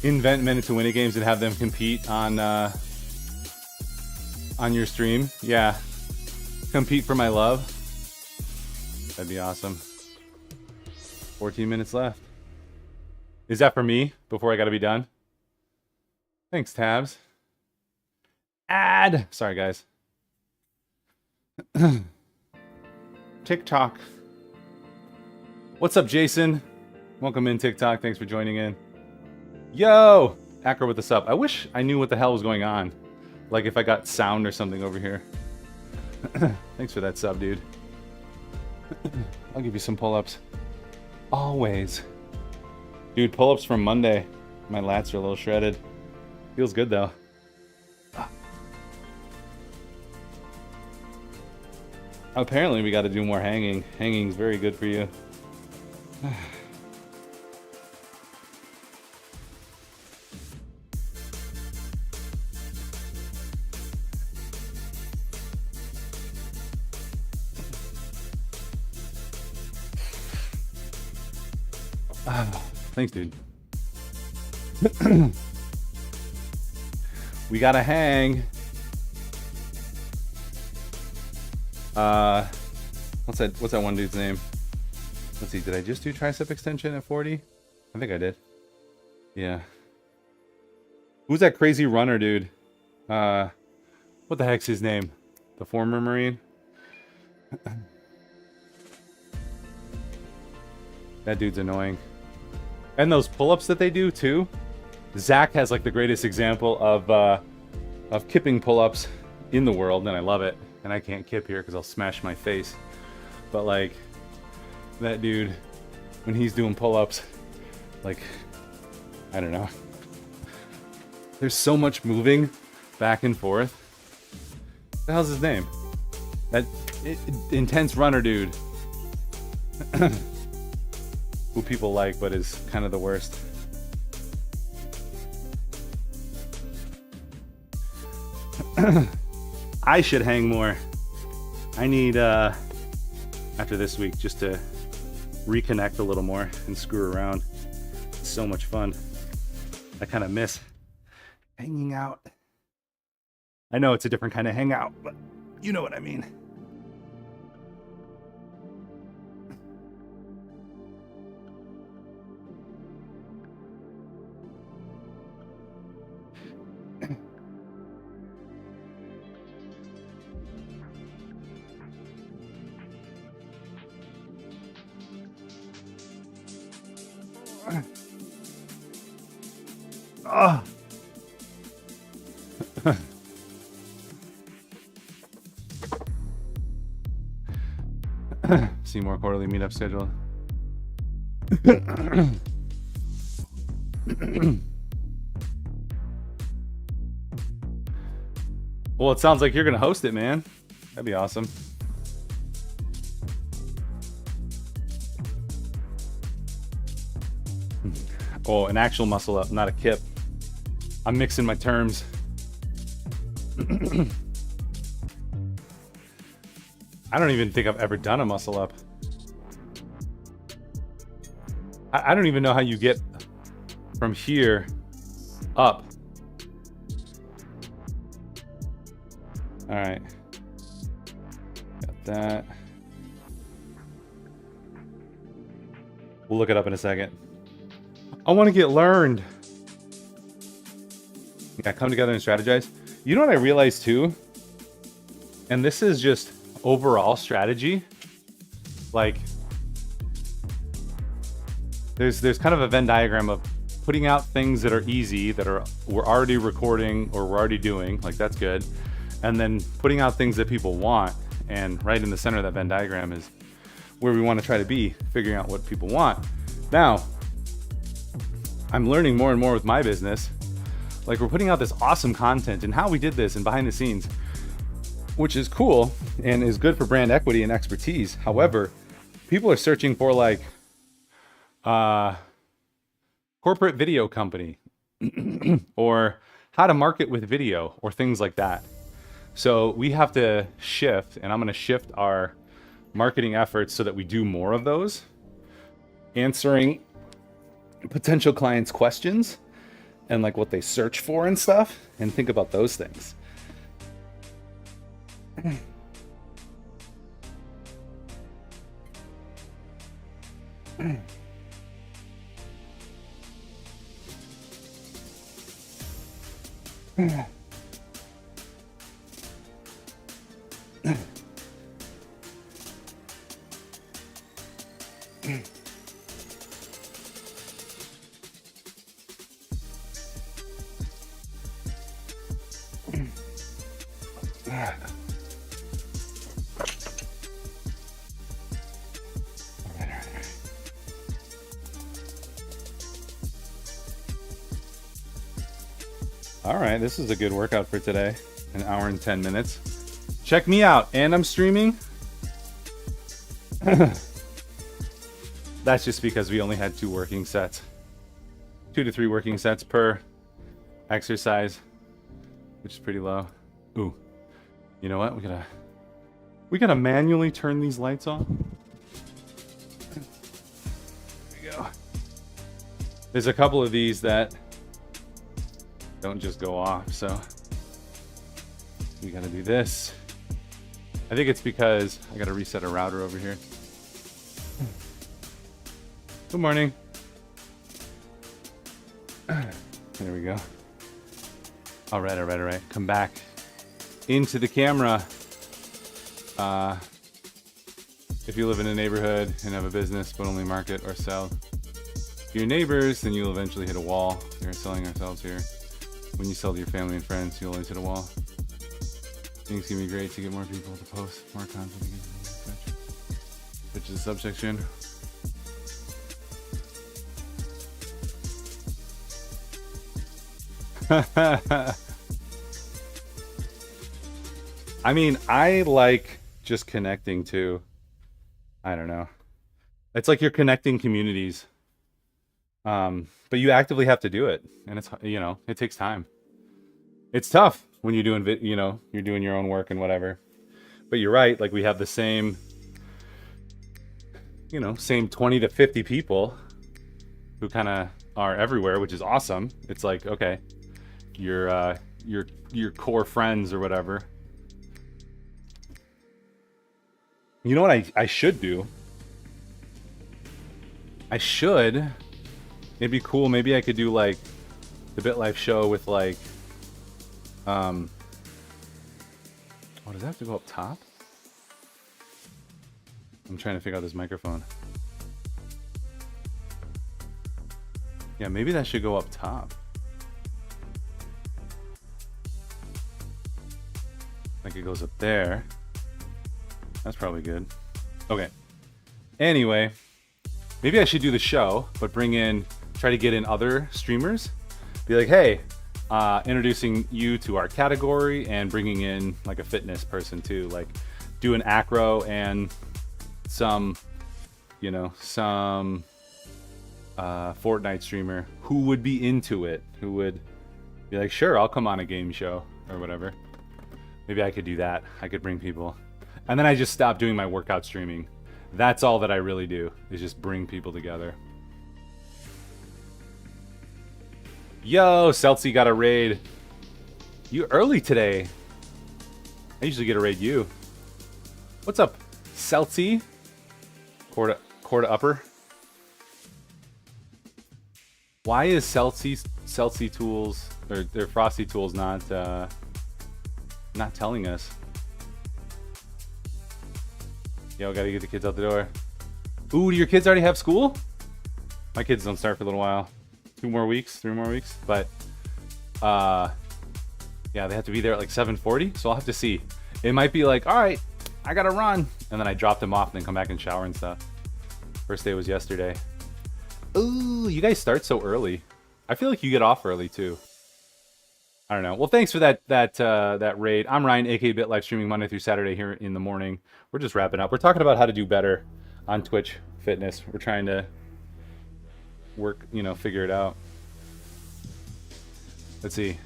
Invent minute to win it games and have them compete on your stream. Yeah, compete for my love. That'd be awesome. 14 minutes left. Is that for me before I gotta be done? Thanks, Tabs. Ad. Sorry, guys. TikTok. What's up, Jason? Welcome in, TikTok. Thanks for joining in. Yo! Acro with the sub. I wish I knew what the hell was going on. Like if I got sound or something over here. Thanks for that sub, dude. I'll give you some pull-ups. Always. Dude, pull-ups from Monday. My lats are a little shredded. Feels good, though. Apparently, we got to do more hanging. Hanging's very good for you. Thanks, dude. We gotta hang. What's that one dude's name? Let's see, did I just do tricep extension at 40? I think I did. Yeah. Who's that crazy runner dude? What the heck's his name? The former Marine? That dude's annoying. And those pull-ups that they do too. Zach has like the greatest example of kipping pull-ups in the world, and I love it. And I can't kip here because I'll smash my face. But like that dude, when he's doing pull-ups, like I don't know. There's so much moving back and forth. What the hell's his name? That intense runner dude. Who people like, but is kind of the worst. I should hang more. I need, after this week, just to reconnect a little more and screw around. It's so much fun. I kind of miss hanging out. I know it's a different kind of hangout, but you know what I mean. Oh. See more quarterly meetup schedule. Well, it sounds like you're gonna host it, man. That'd be awesome. Oh, an actual muscle up, not a kip. I'm mixing my terms. I don't even think I've ever done a muscle up. I don't even know how you get from here up. All right. Got that. We'll look it up in a second. I want to get learned. Yeah, come together and strategize. You know what I realized too? And this is just overall strategy. Like, there's kind of a Venn diagram of putting out things that are easy, that we're already recording or we're already doing, like that's good. And then putting out things that people want, and right in the center of that Venn diagram is where we want to try to be, figuring out what people want. Now, I'm learning more and more with my business. Like, we're putting out this awesome content and how we did this and behind the scenes, which is cool and is good for brand equity and expertise. However, people are searching for like corporate video company or how to market with video or things like that. So we have to shift, and I'm going to shift our marketing efforts so that we do more of those, answering potential clients' questions and like what they search for and stuff, and think about those things. All right, this is a good workout for today. An hour and 10 minutes. Check me out, and I'm streaming. That's just because we only had 2 working sets. 2 to 3 working sets per exercise, which is pretty low. Ooh, you know what? We gotta manually turn these lights on. There we go. There's a couple of these that don't just go off, so we gotta do this. I think it's because I gotta reset a router over here. Good morning. There we go. All right. Come back into the camera. If you live in a neighborhood and have a business but only market or sell to your neighbors, then you'll eventually hit a wall. We're selling ourselves here. When you sell to your family and friends, you'll always hit a wall. Things can be great to get more people to post more content. Which is a subsection. I mean, I like just connecting to, I don't know. It's like you're connecting communities. But you actively have to do it. And it's, you know, it takes time. It's tough when you're doing, you know, you're doing your own work and whatever. But you're right. Like we have the same, you know, same 20 to 50 people who kind of are everywhere, which is awesome. It's like, okay, your core friends or whatever. You know what I should do? It'd be cool. Maybe I could do like the BitLife show with like, oh, does that have to go up top? I'm trying to figure out this microphone. Yeah, maybe that should go up top. Like it goes up there. That's probably good. Okay. Anyway, maybe I should do the show, but try to get in other streamers. Be like, hey, introducing you to our category and bringing in like a fitness person too. Like do an acro and some Fortnite streamer who would be into it, who would be like, sure, I'll come on a game show or whatever. Maybe I could do that. I could bring people. And then I just stop doing my workout streaming. That's all that I really do, is just bring people together. Yo, Celtsy got a raid. You early today. I usually get a raid you. What's up, Celtsy? Quarter upper. Why is Celtsy Tools or their Frosty Tools not telling us? Yo, gotta get the kids out the door. Ooh, do your kids already have school? My kids don't start for a little while. 3 more weeks. But yeah, they have to be there at like 7:40. So I'll have to see. It might be like, all right, I gotta run, and then I drop them off and then come back and shower and stuff. First day was yesterday. Ooh, you guys start so early. I feel like you get off early too. I don't know. Well, thanks for that raid. I'm Ryan, aka BitLife, streaming Monday through Saturday here in the morning. We're just wrapping up. We're talking about how to do better on Twitch fitness. We're trying to work, figure it out. Let's see.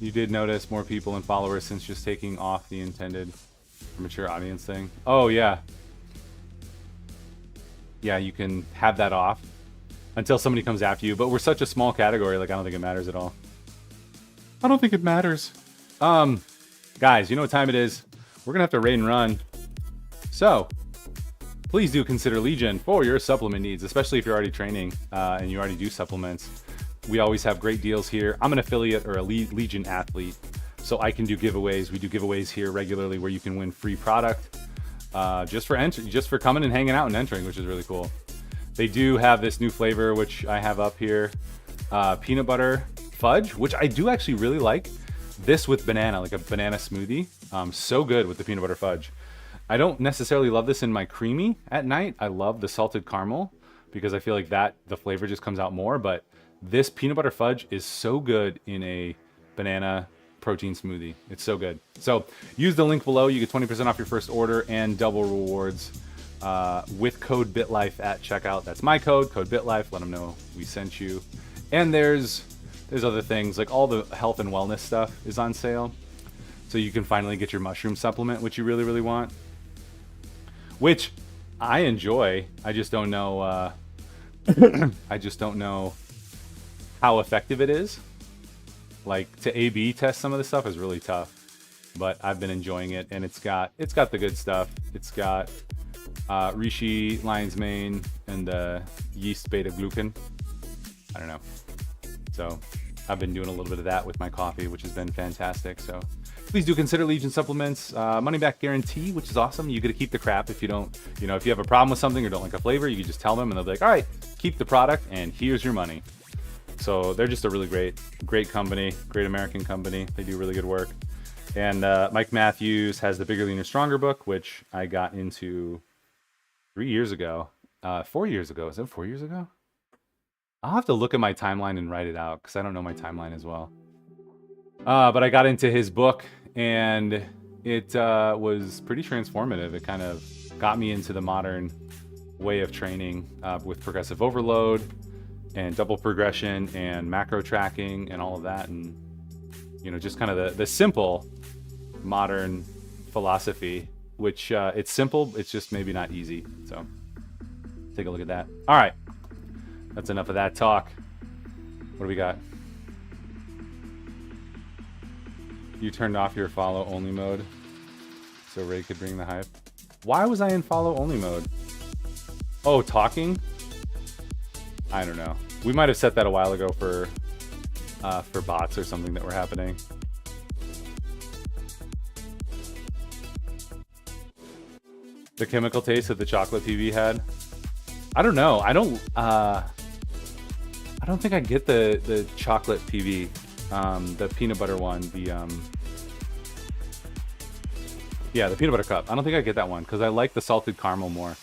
You did notice more people and followers since just taking off the intended mature audience thing. Oh, yeah. Yeah, you can have that off until somebody comes after you. But we're such a small category, like I don't think it matters at all. I don't think it matters. Guys, you know what time it is? We're gonna have to raid and run. So, please do consider Legion for your supplement needs, especially if you're already training and you already do supplements. We always have great deals here. I'm an affiliate or a Legion athlete, so I can do giveaways. We do giveaways here regularly where you can win free product just for coming and hanging out and entering, which is really cool. They do have this new flavor, which I have up here, peanut butter fudge, which I do actually really like. this with banana, like a banana smoothie. So good with the peanut butter fudge. I don't necessarily love this in my creamy at night. I love the salted caramel because I feel like that the flavor just comes out more. But this peanut butter fudge is so good in a banana protein smoothie. It's so good. So use the link below. You get 20% off your first order and double rewards with code BitLife at checkout. That's my code BitLife. Let them know we sent you. And there's other things, like all the health and wellness stuff is on sale. So you can finally get your mushroom supplement, which you really, really want. Which I enjoy. I just don't know I just don't know how effective it is. Like to A/B test some of the stuff is really tough. But I've been enjoying it, and it's got the good stuff. It's got reishi, lion's mane, and yeast beta glucan. I don't know. So I've been doing a little bit of that with my coffee, which has been fantastic. So please do consider Legion supplements. Money back guarantee, which is awesome. You get to keep the crap if you don't, if you have a problem with something or don't like a flavor, you can just tell them and they'll be like, all right, keep the product and here's your money. So they're just a really great company, great American company. They do really good work. And Mike Matthews has the Bigger, Leaner, Stronger book, which I got into 3 years ago. 4 years ago. Is it 4 years ago? I'll have to look at my timeline and write it out because I don't know my timeline as well. But I got into his book and it was pretty transformative. It kind of got me into the modern way of training with progressive overload and double progression and macro tracking and all of that. And, just kind of the simple modern philosophy, which it's simple. It's just maybe not easy. So take a look at that. All right. That's enough of that talk. What do we got? You turned off your follow only mode so Ray could bring the hype. Why was I in follow only mode? Oh, talking? I don't know. We might have set that a while ago for bots or something that were happening. The chemical taste that the chocolate PB had. I don't know. I don't think I get the chocolate PB, the peanut butter one, the peanut butter cup. I don't think I get that one because I like the salted caramel more.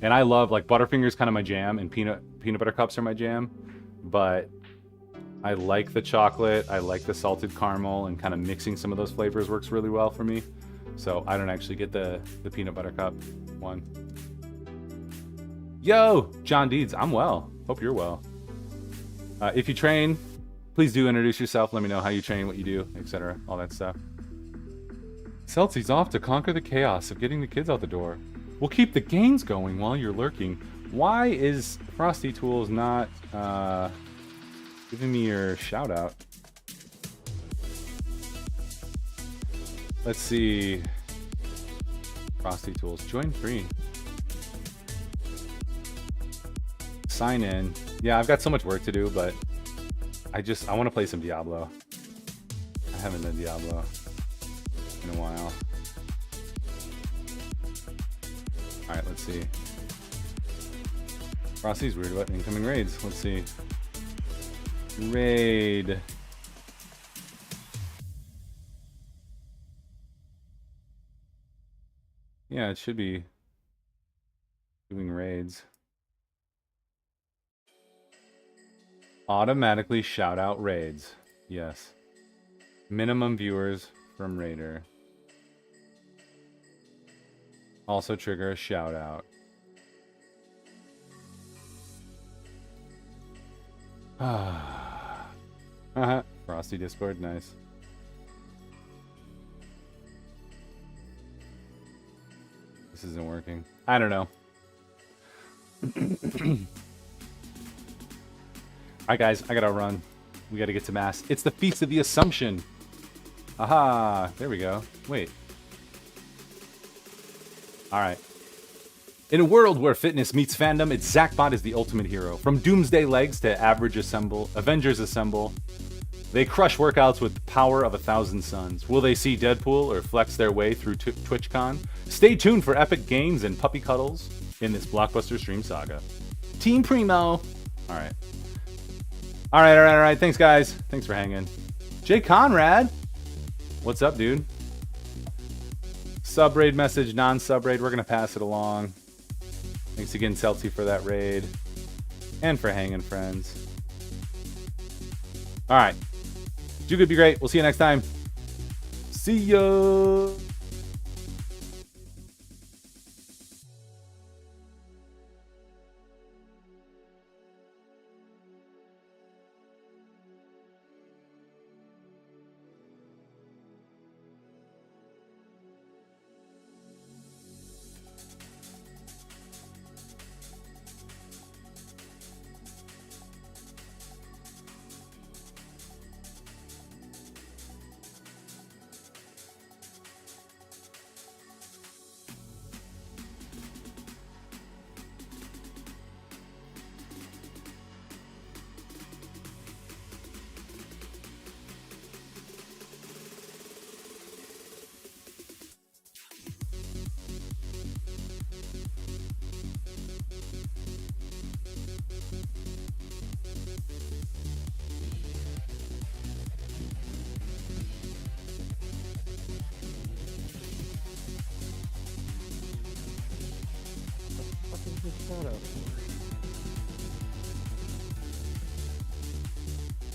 And I love, like, Butterfinger's kind of my jam and peanut butter cups are my jam, but I like the chocolate, I like the salted caramel, and kind of mixing some of those flavors works really well for me. So I don't actually get the peanut butter cup one. Yo, John Deeds, I'm well. Hope you're well. If you train, please do introduce yourself. Let me know how you train, what you do, etc. All that stuff. Celti's off to conquer the chaos of getting the kids out the door. We'll keep the gains going while you're lurking. Why is Frosty Tools not giving me your shout out? Let's see. Frosty Tools, join free. Sign in. Yeah, I've got so much work to do, but I want to play some Diablo. I haven't done Diablo in a while. Alright, let's see. Frosty's weird about incoming raids. Let's see. Raid. Yeah, it should be doing raids. Automatically shout out raids. Yes. Minimum viewers from Raider. Also trigger a shout out. Frosty Discord, nice. This isn't working. I don't know. Alright guys, I gotta run. We gotta get to mass. It's the Feast of the Assumption. Aha, there we go. Wait. Alright. In a world where fitness meets fandom, it's Zachbot is the ultimate hero. From Doomsday Legs to Avengers Assemble, they crush workouts with the power of 1,000 suns. Will they see Deadpool or flex their way through TwitchCon? Stay tuned for epic games and puppy cuddles in this blockbuster stream saga. Team Primo! Alright. Alright. Thanks, guys. Thanks for hanging. Jay Conrad! What's up, dude? Sub raid message, non-sub raid. We're gonna pass it along. Thanks again, Celty, for that raid. And for hanging, friends. Alright. Do good, be great. We'll see you next time. See ya!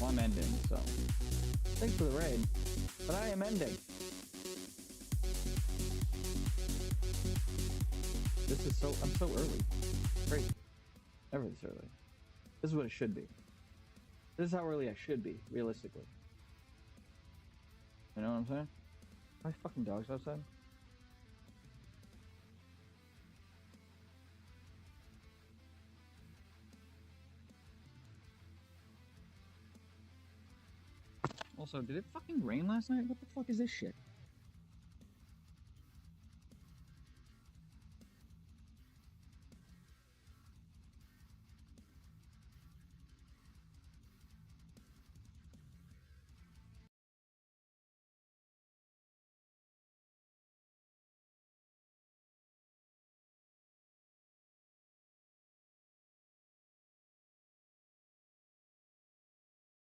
Well, I'm ending, so thanks for the raid, but I am ending. This is I'm so early. Crazy. Never this early. This is what it should be. This is how early I should be, realistically. You know what I'm saying? Are my fucking dogs outside? Also, did it fucking rain last night? What the fuck is this shit?